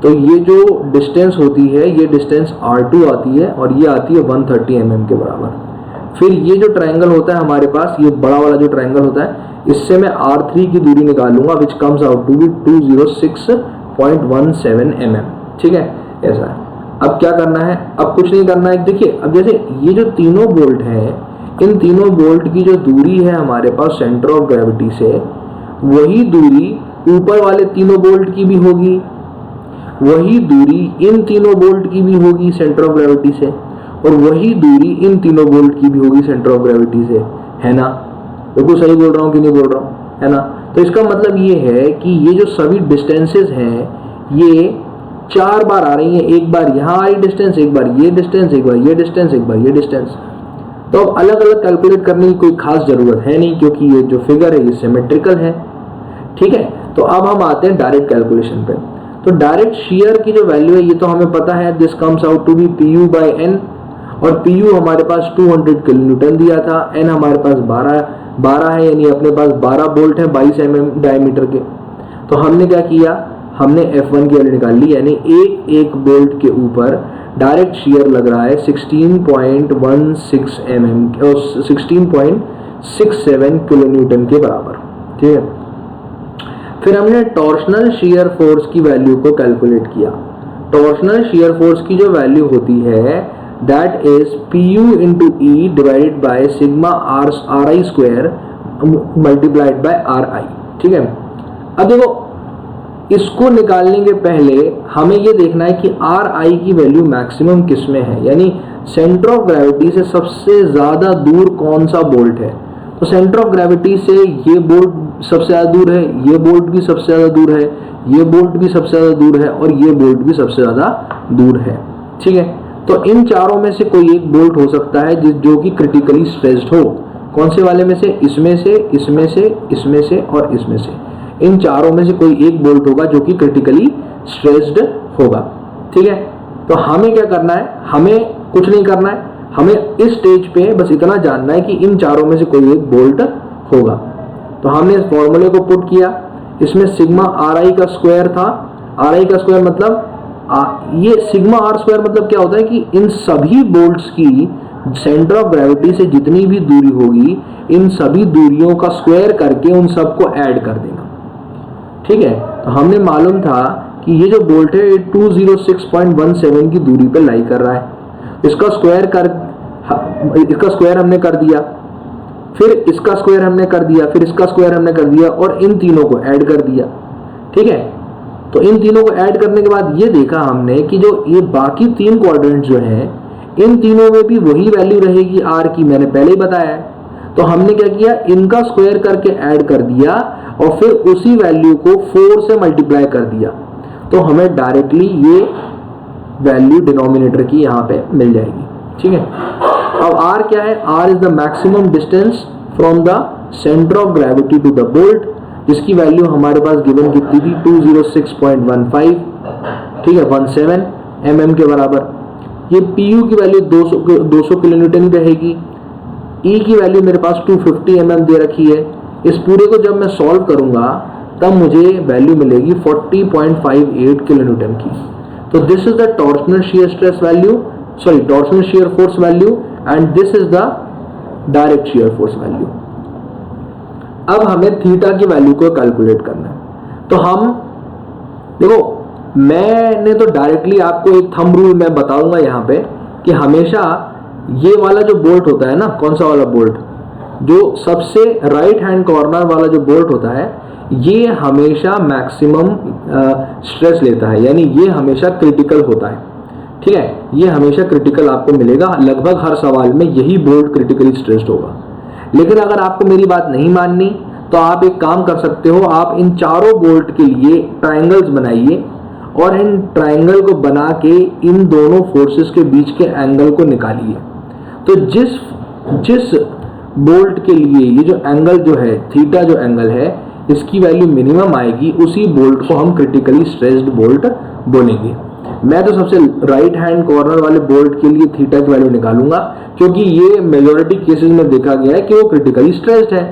S1: तो ये जो डिस्टेंस होती है ये डिस्टेंस R2 आती है और ये आती है 130 mm के बराबर। फिर ये जो ट्रायंगल होता है हमारे पास, ये बड़ा वाला जो ट्रायंगल होता है, इससे मैं R3 की दूरी निकालूंगा which comes out to be 206.17 mm। ठीक है, ऐसा है। अब क्या करना है, अब कुछ नहीं करना है। देखिए अब जैसे ये जो तीनों बोल्ट हैं, इन तीनों बोल्ट की जो दूरी है हमारे पास सेंटर ऑफ ग्रेविटी से, वही दूरी ऊपर वाले तीनों बोल्ट की भी होगी, वही दूरी इन तीनों बोल्ट की भी होगी सेंटर ऑफ ग्रेविटी से, और वही दूरी इन तीनों बोल्ट की भी होगी सेंटर ऑफ ग्रेविटी से, है ना? बिल्कुल सही बोल रहा हूँ कि नहीं बोल रहा हूँ, है ना? तो इसका मतलब ये है कि ये जो सभी डिस्टेंसेस हैं ये 4 बार आ रही हैं, एक बार यहाँ आई डिस्टेंस, एक बार ये डिस्टेंस, एक बार ये डिस्टेंस, एक बार ये डिस्टेंस। तो अब अलग अलग कैलकुलेट करने की कोई खास जरूरत है नहीं, क्योंकि ये जो फिगर है ये सिमेट्रिकल है। ठीक है, तो अब हम आते हैं डायरेक्ट कैलकुलेशन पे। तो डायरेक्ट शियर की जो वैल्यू है ये तो हमें पता है, this comes out to be PU/N, और PU हमारे पास 200 किलोन्यूटन दिया था, N हमारे पास 12 है, यानी अपने पास 12 बोल्ट हैं 22 mm डायमीटर के। तो हमने क्या किया, हमने F1 की वैल्यू निकाल ली, यानी एक बोल्ट के ऊपर डायरेक्ट शियर लग रहा है 16.16 mm और 16.67 किलोन्यूटन के बराबर। ठीक है, फिर हमने टॉर्शनल शियर फोर्स की वैल्यू को कैलकुलेट किया। टॉर्शनल शियर फोर्स की जो वैल्यू होती है that is PU into E divided by sigma RI square multiplied by RI। ठीक है, अब देखो इसको निकालने के पहले हमें ये देखना है कि RI की वैल्यू मैक्सिमम किस में है, यानी सेंटर ऑफ ग्रेविटी से सबसे ज्यादा दूर कौन सा बोल्ट है। तो सेंटर ऑफ ग्रेविटी से ये बोल्ट सबसे ज्यादा दूर है, ये बोल्ट भी सबसे ज्यादा दूर है, ये बोल्ट भी सबसे ज्यादा दूर है, और ये बोल्ट भी सबसे ज्यादा दूर है। ठीक है, तो इन चारों में से कोई एक बोल्ट हो सकता है जो कि क्रिटिकली स्ट्रेस्ड हो। कौन से वाले में से? इसमें से, इसमें से, इसमें से और इसमें से। इन चारों में से कोई एक बोल्ट होगा जो कि क्रिटिकली स्ट्रेस्ड होगा। ठीक है, तो हमें क्या करना है, हमें कुछ नहीं करना है, हमें इस स्टेज पे बस इतना जानना है कि इन चारों में से कोई एक बोल्ट होगा। तो हमने इस फॉर्मूले को पुट किया, इसमें सिग्मा RI का स्क्वायर था। RI का स्क्वायर मतलब ये सिग्मा R स्क्वायर मतलब क्या होता है कि इन सभी बोल्ट्स की सेंटर ऑफ ग्रेविटी से जितनी भी दूरी होगी, इन सभी दूरियों का स्क्वायर करके उन सबको ऐड कर देना। ठीक है, तो हमने मालूम था कि ये जो बोल्ट है 206.17 की दूरी पे लाई कर रहा है, इसका स्क्वायर हमने कर दिया, फिर इसका स्क्वायर हमने कर दिया, फिर इसका स्क्वायर हमने कर दिया, और इन तीनों को ऐड कर दिया। ठीक है, तो इन तीनों को ऐड करने के बाद ये देखा हमने कि जो ये बाकी तीन क्वाड्रेंट्स जो हैं, इन तीनों में भी वही वैल्यू रहेगी R की, मैंने पहले ही बताया है। तो हमने क्या किया, इनका स्क्वायर करके ऐड कर दिया और फिर उसी वैल्यू को 4 से मल्टीप्लाई कर दिया, तो हमें डायरेक्टली ये वैल्यू डिनोमिनेटर की यहाँ पे मिल जाएगी। ठीक है, अब R क्या है, R is the maximum distance from the centre of gravity to the bolt, जिसकी वैल्यू हमारे पास गिवन कितनी थी 206.15, ठीक है, 17 mm के बराबर। ये PU की वैल्यू 200 किलोन्यूटन ही रहेगी। E की वैल्यू मेरे पास 250 mm दे रखी है। इस पूरे को जब मैं सॉल्व करूंगा तब मुझे वैल्यू मिलेगी 40.58 किलोन्यूटन की। तो this is the torsional shear stress value, sorry torsional shear force value, and this is the direct shear force value. अब हमें थीटा की वैल्यू को कैलकुलेट करना है। तो हम देखो, मैंने तो डायरेक्टली आपको एक थंब रूल मैं बताऊंगा यहाँ पे कि हमेशा ये वाला जो बोल्ट होता है ना, कौन सा वाला बोल्ट, जो सबसे राइट हैंड कॉर्नर वाला जो बोल्ट होता है, ये हमेशा मैक्सिमम स्ट्रेस लेता है, यानी ये हमेशा क्रिटिकल होता है। ठीक है, ये हमेशा क्रिटिकल आपको मिलेगा, लगभग हर सवाल में यही बोल्ट क्रिटिकली स्ट्रेस्ड होगा। लेकिन अगर आपको मेरी बात नहीं माननी तो आप एक काम कर सकते हो, आप इन चारों बोल्ट के लिए ट्रायंगल्स बनाइए और इन ट्रायंगल को बना के इन दोनों फोर्सेस के बीच के एंगल को निकालिए। तो जिस बोल्ट के लिए ये जो एंगल जो है, थीटा जो एंगल है, इसकी वैल्यू मिनिमम आएगी, उसी बोल्ट को हम क्रिटिकली स्ट्रेस्ड बोल्ट बोलेंगे। मैं तो सबसे राइट हैंड कॉर्नर वाले बोल्ट के लिए थीटा की वैल्यू निकालूंगा, क्योंकि ये मेजॉरिटी केसेस में देखा गया है कि वो क्रिटिकली स्ट्रेस्ड है।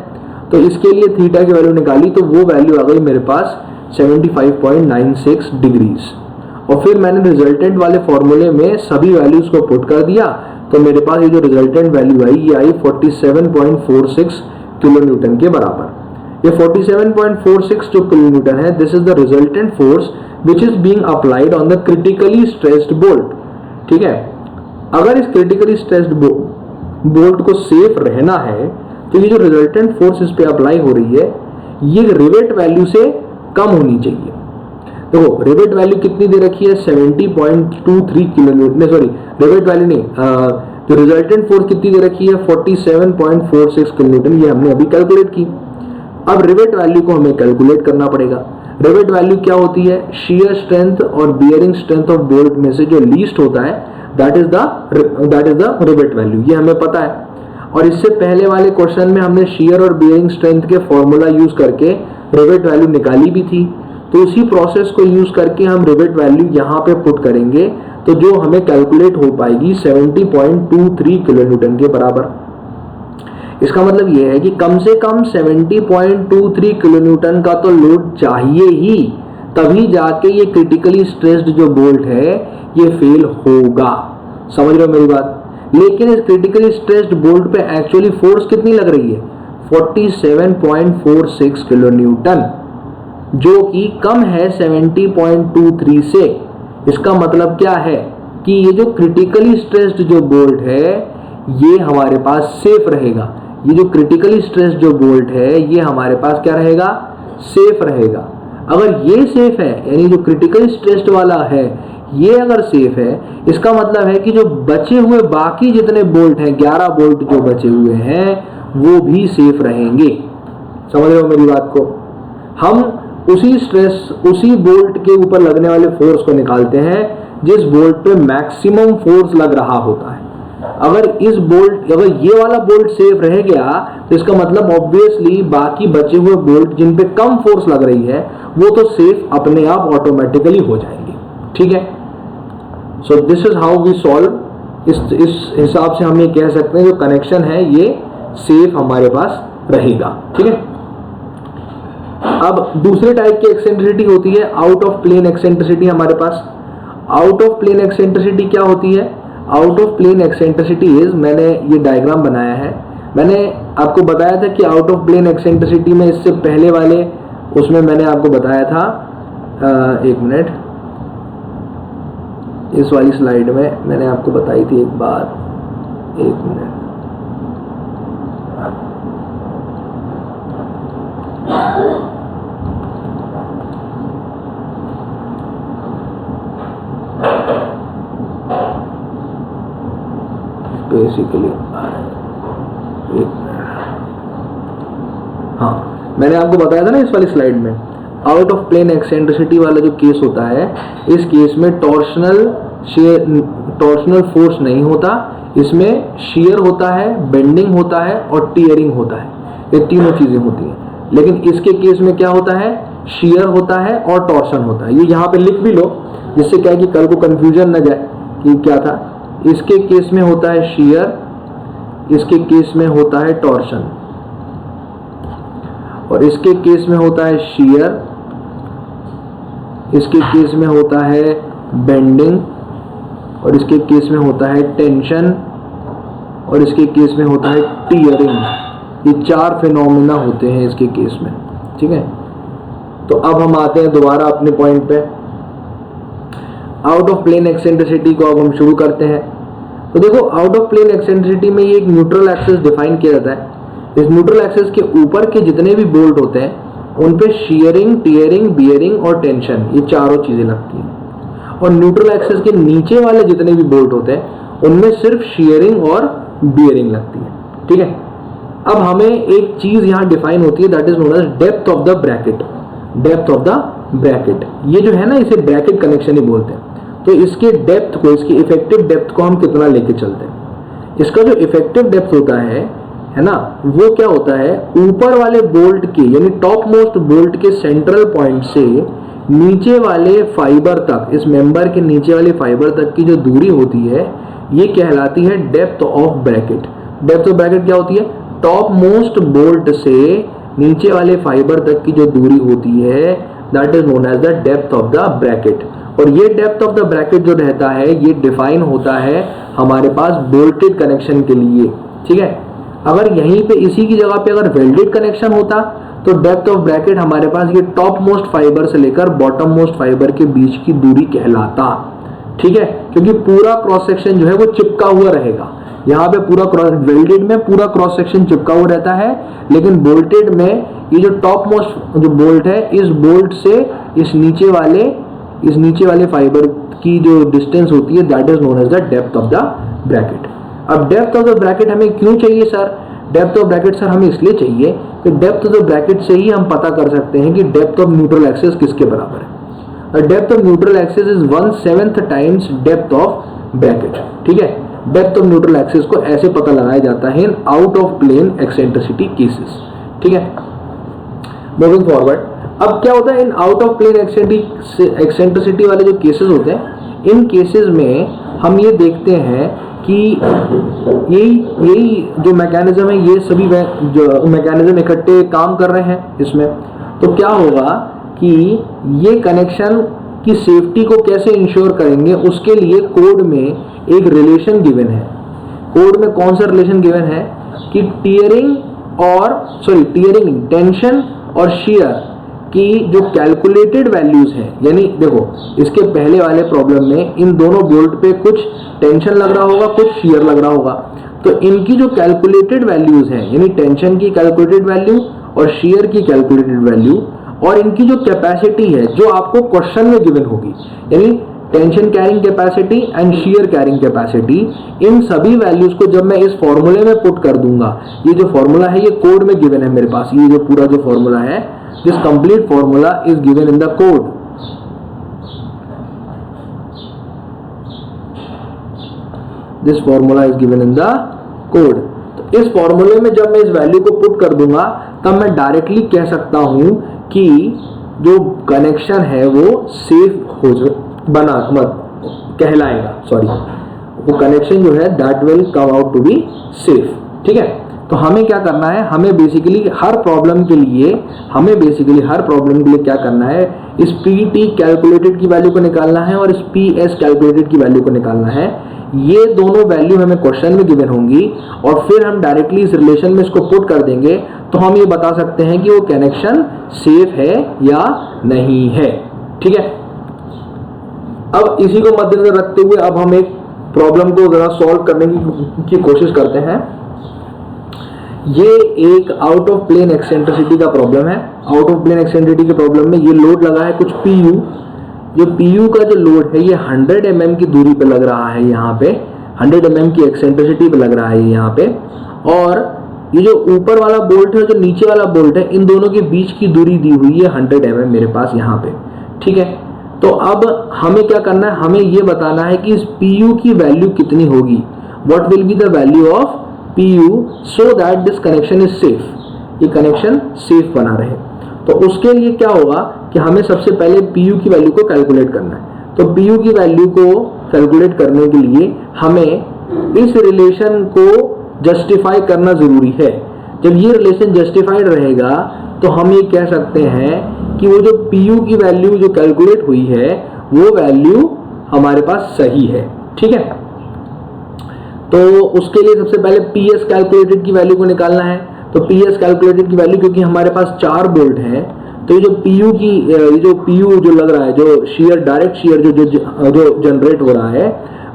S1: तो इसके लिए थीटा की वैल्यू निकाली तो वो वैल्यू आ गई मेरे पास 75.96 डिग्रीज। और फिर मैंने रिजल्टेंट वाले फॉर्मूले में सभी वैल्यूज को पुट कर दिया, तो मेरे पास ये जो रिजल्टेंट वैल्यू आई ये आई 47.46 किलो न्यूटन के बराबर। ये 47.46 जो किलो न्यूटन है, this is the resultant force which is being applied on the critically stressed bolt. ठीक है, अगर इस क्रिटिकली स्ट्रेस्ड बोल्ट को सेफ रहना है तो ये जो रिजल्टेंट फोर्स इस पे अप्लाई हो रही है ये रिवेट वैल्यू से कम होनी चाहिए। देखो रिवेट वैल्यू कितनी दे रखी है, 70.23 kilo Newton, sorry rivet value नहीं, जो रिजल्टेंट फोर्स कितनी दे रखी है 47.46 किलो न्यूटन, ये हमने अभी कैलकुलेट की। अब रिवेट वैल्यू को हमें कैलकुलेट करना पड़ेगा। रिवेट वैल्यू क्या होती है, शियर स्ट्रेंथ और बियरिंग स्ट्रेंथ ऑफ बोल्ट में से जो लीस्ट होता है that is the rivet value, ये हमें पता है। और इससे पहले वाले क्वेश्चन में हमने शियर और बियरिंग स्ट्रेंथ के फॉर्मूला यूज करके रिवेट वैल्यू निकाली भी थी, तो उसी प्रोसेस को यूज करके हम रिवेट वैल्यू यहाँ पे पुट करेंगे तो जो हमें कैलकुलेट हो पाएगी 70.23 किलो न्यूटन के बराबर। इसका मतलब यह है कि कम से कम 70.23 किलो न्यूटन का तो लोड चाहिए ही, तभी जाके ये क्रिटिकली स्ट्रेस्ड जो बोल्ट है ये फेल होगा। समझ रहे हो मेरी बात? लेकिन इस क्रिटिकली स्ट्रेस्ड बोल्ट पे एक्चुअली फोर्स कितनी लग रही है, 47.46 किलो न्यूटन, जो कि कम है 70.23 से। इसका मतलब क्या है कि ये जो क्रिटिकली स्ट्रेस्ड जो बोल्ट है ये हमारे पास सेफ रहेगा। ये जो क्रिटिकली स्ट्रेस्ड जो बोल्ट है ये हमारे पास क्या रहेगा, सेफ रहेगा। अगर ये सेफ है, यानी जो क्रिटिकली स्ट्रेस्ड वाला है ये अगर सेफ है, इसका मतलब है कि जो बचे हुए बाकी जितने बोल्ट हैं, 11 बोल्ट जो बचे हुए हैं वो भी सेफ रहेंगे। समझ रहे हो मेरी बात को? हम उसी बोल्ट के ऊपर लगने वाले फोर्स को निकालते हैं जिस बोल्ट पे मैक्सिमम फोर्स लग रहा होता है। अगर ये वाला बोल्ट सेफ रह गया तो इसका मतलब ऑब्वियसली बाकी बचे हुए बोल्ट जिन पे कम फोर्स लग रही है वो तो सेफ अपने आप ऑटोमेटिकली हो जाएंगे। ठीक है, so this is how we solve. इस हिसाब से हम ये कह सकते हैं जो कनेक्शन है ये सेफ हमारे पास रहेगा। ठीक है, अब दूसरे टाइप की एक्सेंट्रिसिटी होती है आउट ऑफ प्लेन एक्सेंट्रिसिटी। हमारे पास आउट ऑफ प्लेन एक्सेंट्रिसिटी क्या होती है? Out of plane eccentricity is, मैंने ये डायग्राम बनाया है, मैंने आपको बताया था कि आउट ऑफ प्लेन एक्सेंट्रिसिटी में इससे पहले वाले उसमें मैंने आपको बताया था, एक मिनट, इस वाली स्लाइड में मैंने आपको बताई थी एक बात, एक मिनट, बेसिकली हाँ मैंने आपको बताया था ना इस वाली स्लाइड में, आउट ऑफ प्लेन एक्सेंट्रिसिटी वाला जो केस होता है, इस केस में टॉर्शनल फोर्स नहीं होता, इसमें शियर होता है, बेंडिंग होता है और टीयरिंग होता है, ये तीनों चीजें होती हैं। लेकिन इसके केस में क्या होता है, शियर होता है और टॉर्शन होता है। ये यहाँ पे लिख भी लो जिससे क्या है कि कल को कंफ्यूजन न जाए कि क्या था। इसके केस में होता है शियर, इसके केस में होता है टॉर्शन, और इसके केस में होता है शियर, इसके केस में होता है बेंडिंग, और इसके केस में होता है टेंशन, और इसके केस में होता है टीयरिंग। ये 4 फिनोमेना होते हैं इसके केस में। ठीक है, तो अब हम आते हैं दोबारा अपने पॉइंट पे। आउट ऑफ प्लेन एक्सेंट्रिसिटी को अब हम शुरू करते हैं। तो देखो आउट ऑफ प्लेन एक्सेंट्रिसिटी में ये एक न्यूट्रल एक्सिस डिफाइन किया जाता है। इस न्यूट्रल एक्सिस के ऊपर के जितने भी बोल्ट होते हैं उन पे शियरिंग, टीयरिंग, बियरिंग और टेंशन, ये चारों चीजें लगती हैं। और न्यूट्रल एक्सिस के नीचे वाले जितने भी बोल्ट होते हैं उनमें सिर्फ शियरिंग और बियरिंग लगती है। ठीक है, अब हमें एक चीज यहाँ डिफाइन होती है that is known as depth of the bracket. Depth of the bracket, ये जो है ना इसे ब्रैकेट कनेक्शन ही बोलते हैं। तो इसके डेप्थ को, इसकी इफेक्टिव डेप्थ को हम कितना लेके चलते हैं। इसका जो इफेक्टिव डेप्थ होता है ना, वो क्या होता है, ऊपर वाले बोल्ट के यानी टॉप मोस्ट बोल्ट के सेंट्रल पॉइंट से नीचे वाले फाइबर तक, इस मेंबर के नीचे वाले फाइबर तक की जो दूरी होती है ये कहलाती है depth of bracket. Depth of bracket क्या होती है, टॉप मोस्ट बोल्ट से नीचे वाले फाइबर तक की जो दूरी होती है that is known as the depth of the bracket. और ये डेप्थ ऑफ द ब्रैकेट जो रहता है ये डिफाइन होता है हमारे पास बोल्टेड कनेक्शन के लिए, ठीक है। अगर यहीं पे इसी की जगह पे अगर वेल्डेड कनेक्शन होता तो डेप्थ ऑफ ब्रैकेट हमारे पास ये टॉप मोस्ट फाइबर से लेकर बॉटम मोस्ट फाइबर के बीच की दूरी कहलाता, ठीक है, क्योंकि पूरा क्रॉस सेक्शन जो है वो चिपका हुआ रहेगा। यहाँ पे पूरा वेल्डेड में पूरा क्रॉस सेक्शन चिपका हुआ रहता है, लेकिन बोल्टेड में ये जो टॉप मोस्ट जो बोल्ट है, इस बोल्ट से इस नीचे वाले फाइबर की जो डिस्टेंस होती है that is known as the depth of the bracket. अब डेप्थ ऑफ द ब्रैकेट हमें क्यों चाहिए sir? Depth of bracket sir हमें इसलिए चाहिए कि डेप्थ ऑफ द ब्रैकेट से ही हम पता कर सकते हैं कि डेप्थ ऑफ न्यूट्रल एक्सिस किसके बराबर है। Depth of neutral axis is 1/7 times depth of bracket, ठीक है। डेप्थ ऑफ न्यूट्रल एक्सिस को ऐसे पता लगाया जाता है in out of plane eccentricity cases, ठीक है। मूविंग फॉरवर्ड, अब क्या होता है in out of plane eccentricity वाले जो केसेस होते हैं, इन केसेस में हम ये देखते हैं कि यही जो मैकेनिज्म है ये सभी जो मैकेनिज्म इकट्ठे काम कर रहे हैं इसमें। तो क्या होगा कि ये कनेक्शन की सेफ्टी को कैसे इंश्योर करेंगे, उसके लिए कोड में एक रिलेशन गिवन है। कोड में कौन सा रिलेशन गिवन है कि टेंशन और शियर की जो कैलकुलेटेड वैल्यूज हैं, यानी देखो इसके पहले वाले प्रॉब्लम में इन दोनों बोल्ट पे कुछ टेंशन लग रहा होगा, कुछ शियर लग रहा होगा, तो इनकी जो कैलकुलेटेड वैल्यूज हैं, यानी टेंशन की कैलकुलेटेड वैल्यू और शियर की कैलकुलेटेड वैल्यू, और इनकी जो कैपेसिटी है जो आपको क्वेश्चन में गिवन होगी, यानी tension carrying capacity and shear carrying capacity, इन सभी वैल्यूज को जब मैं इस फॉर्मूले में पुट कर दूंगा, ये जो फॉर्मूला है ये कोड में गिवन है मेरे पास, ये जो पूरा जो फॉर्मूला है, this complete formula is given in the code. This formula is given in the code. तो इस फॉर्मूले में जब मैं इस वैल्यू को पुट कर दूंगा तब मैं डायरेक्टली कह सकता हूं कि जो कनेक्शन है वो सेफ हो कहलाएगा, सॉरी, वो कनेक्शन जो है that will come out to be safe, ठीक है। तो हमें क्या करना है, हमें बेसिकली हर प्रॉब्लम के लिए क्या करना है, इस PT कैलकुलेटेड की वैल्यू को निकालना है और इस PS कैलकुलेटेड की वैल्यू को निकालना है। ये दोनों वैल्यू हमें क्वेश्चन में गिवन होंगी और फिर हम डायरेक्टली इस रिलेशन में इसको पुट कर देंगे, तो हम ये बता सकते हैं कि वो कनेक्शन सेफ है या नहीं है, ठीक है। अब इसी को मद्देनजर रखते हुए अब हम एक प्रॉब्लम को जरा सॉल्व करने की कोशिश करते हैं। ये एक आउट ऑफ प्लेन एक्सेंट्रिसिटी का प्रॉब्लम है। आउट ऑफ प्लेन एक्सेंट्रिसिटी के प्रॉब्लम में ये लोड लगा है कुछ PU, जो PU का जो लोड है ये 100 mm की दूरी पे लग रहा है, यहाँ पे 100 mm की एक्सेंट्रिसिटी पे लग रहा है यहाँ पे, और ये जो ऊपर वाला बोल्ट है जो नीचे वाला बोल्ट है, इन दोनों के बीच की दूरी दी हुई है 100 mm मेरे पास यहाँ पे, ठीक है। तो अब हमें क्या करना है, हमें ये बताना है कि इस PU की वैल्यू कितनी होगी, what will be the value of PU so that this connection is safe, ये कनेक्शन सेफ बना रहे। तो उसके लिए क्या होगा कि हमें सबसे पहले PU की वैल्यू को कैलकुलेट करना है। तो PU की वैल्यू को कैलकुलेट करने के लिए हमें इस रिलेशन को जस्टिफाई करना जरूरी है। जब ये रिलेशन जस्टिफाइड रहेगा तो हम ये कह सकते हैं कि वो जो PU की वैल्यू जो कैलकुलेट हुई है वो वैल्यू हमारे पास सही है, ठीक है। तो उसके लिए सबसे पहले PS कैलकुलेटेड की वैल्यू को निकालना है। तो PS कैलकुलेटेड की वैल्यू, क्योंकि हमारे पास 4 बोल्ट हैं, तो ये जो PU जो लग रहा है, जो शियर डायरेक्ट शियर जो जनरेट हो रहा है,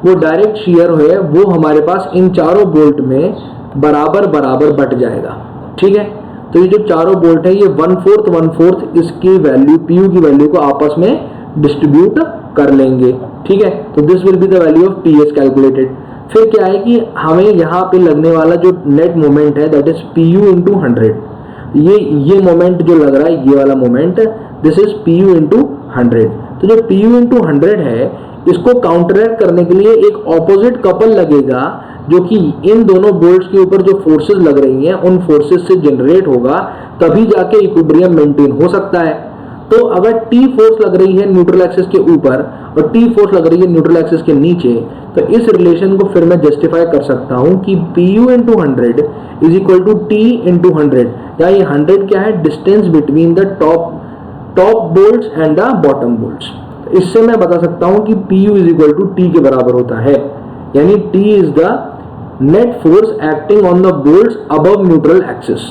S1: वो डायरेक्ट शियर है, वो हमारे पास इन चारों बोल्ट में बराबर बट जाएगा, ठीक है। तो ये जो चारों बोल्ट है ये 1/4 इसकी वैल्यू PU की वैल्यू को आपस में डिस्ट्रीब्यूट कर लेंगे, ठीक है। तो this will be the value of PS calculated. फिर क्या है कि हमें यहाँ पे लगने वाला जो नेट मोमेंट है दैट इज PU into 100। ये मोमेंट जो लग रहा है, ये वाला moment, this is PU into 100। तो जो PU into 100 है, इसको काउंटरैक्ट करने के लिए एक ऑपोजिट कपल लगेगा जो कि इन दोनों बोल्ट्स के ऊपर जो फोर्सेस लग रही हैं उन फोर्सेस से जनरेट होगा, तभी जाके इक्विलिब्रियम मेंटेन हो सकता है। तो अगर T फोर्स लग रही है न्यूट्रल एक्सिस के ऊपर और T फोर्स लग रही है न्यूट्रल एक्सिस के नीचे, तो इस रिलेशन को फिर मैं जस्टिफाई कर सकता हूं कि PU into 100 is equal to T into 100, या ये 100 क्या है, distance between the top bolts and the bottom bolts. इससे मैं बता सकता हूं कि PU is equal to T के बराबर होता है, यानी T is the net force acting on the bolts above neutral axis.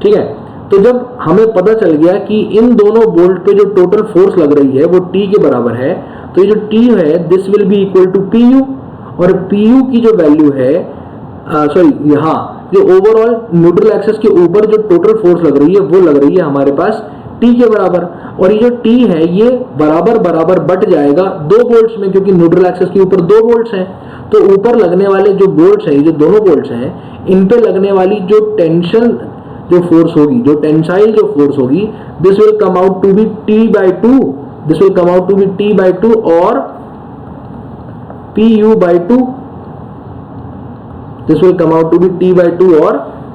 S1: ठीक है, तो जब हमें पता चल गया कि इन दोनों बोल्ट पे जो टोटल फोर्स लग रही है वो T के बराबर है, तो ये जो T है this will be equal to PU, और PU की जो वैल्यू है सॉरी यहाँ जो ओवरऑल न्यूट्रल एक्सिस के ऊपर जो टोटल फोर्स लग रही है वो लग रही है हमारे पास T के बराबर, और ये जो T है ये बराबर बराबर बट जाएगा दो बोल्ट्स में, क्योंकि न्यूट्रल एक्सिस के ऊपर दो बोल्ट्स हैं, तो ऊपर लगने वाले जो बोल्ट्स हैं, जो दोनों बोल्ट्स हैं, इन पे लगने वाली जो टेंशन जो फोर्स होगी, जो टेंसाइल जो फोर्स होगी, this will come out to be T/2, this will come out to be T/2 और PU/2, this will come out to be T/2 और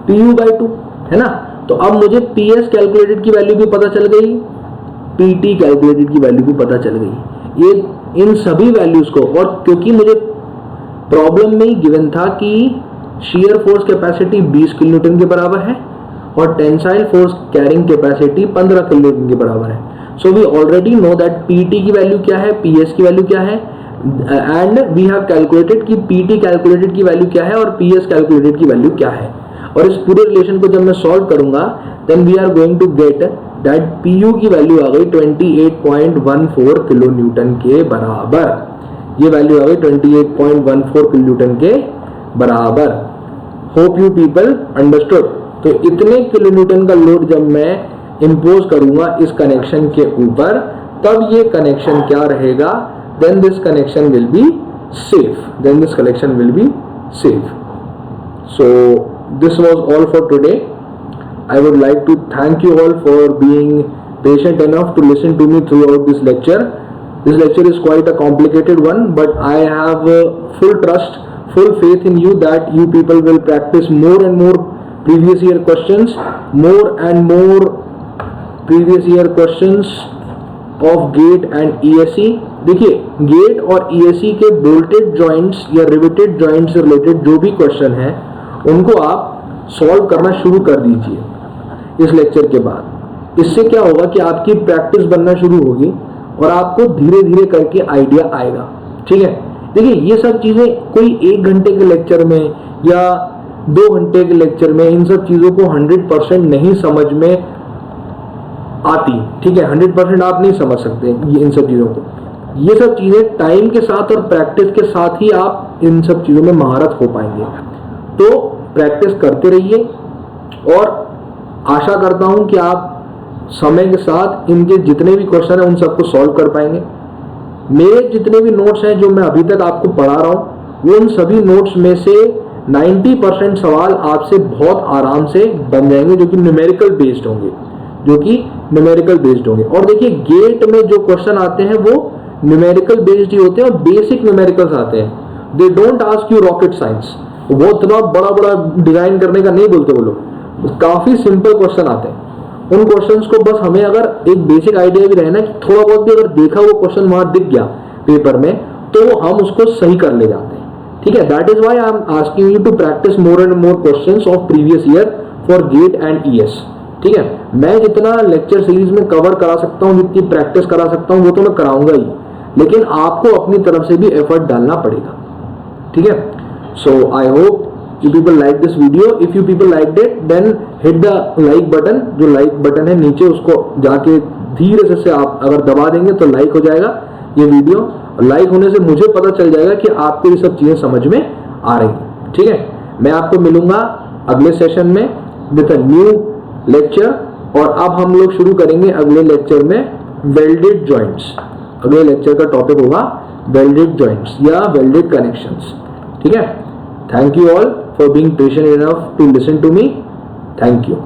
S1: PU/2, है ना। तो अब मुझे PS कैलकुलेटेड की वैल्यू भी पता चल गई, PT कैलकुलेटेड की वैल्यू भी पता चल गई। ये इन सभी वैल्यूज को, और क्योंकि मुझे प्रॉब्लम में ही गिवन था कि शियर फोर्स कैपेसिटी 20 किलोन्यूटन के बराबर है और tensile force carrying capacity 15 kilonewton के बराबर है, so we already know that PT की वैल्यू क्या है, PS की वैल्यू क्या है, एंड वी हैव कैलकुलेटेड कि PT कैलकुलेटेड की वैल्यू क्या है और PS कैलकुलेटेड की वैल्यू क्या है। और इस पूरे रिलेशन को जब मैं सॉल्व करूंगा then we are going to get that PU की वैल्यू आ गई 28.14 किलो न्यूटन के बराबर, ये वैल्यू आ गई 28.14 किलो न्यूटन के बराबर। Hope you people understood. तो इतने किलो न्यूटन का लोड जब मैं इंपोज करूंगा इस कनेक्शन के ऊपर, तब ये कनेक्शन क्या रहेगा, then this connection will be safe, then this connection will be safe. So this was all for today. I would like to thank you all for being patient enough to listen to me throughout this lecture. This lecture is quite a complicated one, but I have full trust, full faith in you that you people will practice more and more previous year questions, more and more previous year questions of GATE and ESE. देखिए gate और ESE के bolted joints या riveted joints से related जो भी question है उनको आप सॉल्व करना शुरू कर दीजिए इस लेक्चर के बाद। इससे क्या होगा कि आपकी प्रैक्टिस बनना शुरू होगी और आपको धीरे धीरे करके आइडिया आएगा। ठीक है, देखिए ये सब चीजें कोई 1 घंटे के लेक्चर में या 2 घंटे के लेक्चर में इन सब चीजों को 100% नहीं समझ में आती। ठीक है, 100% आप नहीं समझ सकते ये इन सब चीजों को। ये सब चीजें टाइम के साथ और प्रैक्टिस के साथ ही आप इन सब चीजों में महारत हो पाएंगे। तो प्रैक्टिस करते रहिए और आशा करता हूं कि आप समय के साथ इनके जितने भी क्वेश्चन हैं उन सबको सॉल्व कर पाएंगे। मेरे जितने भी नोट्स हैं जो मैं अभी तक आपको पढ़ा रहा हूं वो उन सभी नोट्स में से 90% सवाल आपसे बहुत आराम से बन जाएंगे जो कि न्यूमेरिकल बेस्ड होंगे, और देखिए गेट में जो क्वेश्चन आते हैं वो न्यूमेरिकल बेस्ड ही होते हैं और बेसिक न्यूमेरिकल्स आते हैं। They don't ask you rocket science, वो इतना बड़ा बड़ा डिजाइन करने का नहीं बोलते वो लोग, काफी सिंपल क्वेश्चन आते हैं। उन क्वेश्चंस को बस हमें अगर एक बेसिक आइडिया भी रहे ना कि थोड़ा बहुत भी अगर देखा वो क्वेश्चन वहां दिख गया पेपर में तो हम उसको सही कर ले जाते हैं। ठीक है, that is why I am asking you to practice more and more questions of previous year for GATE and ES। ठीक है, मैं जितना लेक्चर सीरीज में कवर करा सकता हूँ, जितनी प्रैक्टिस करा सकता हूँ वो तो मैं कराऊंगा ही, लेकिन आपको अपनी तरफ से भी एफर्ट डालना पड़ेगा। ठीक है, so I hope you people like this video. If you people liked it then hit the like button, जो like button है नीचे उसको जाके धीरे से आप अगर दबा देंगे तो लाइक हो जाएगा ये वीडियो, और लाइक होने से मुझे पता चल जाएगा कि आपको ये सब चीजें समझ में आ रही हैं। ठीक है, मैं आपको मिलूंगा अगले सेशन में विद अ न्यू लेक्चर, और अब हम लोग शुरू करेंगे अगले लेक्चर में वेल्डेड जॉइंट्स। अगले लेक्चर का टॉपिक होगा वेल्डेड जॉइंट्स या वेल्डेड कनेक्शंस। ठीक है, thank you all for being patient enough to listen to me. Thank you.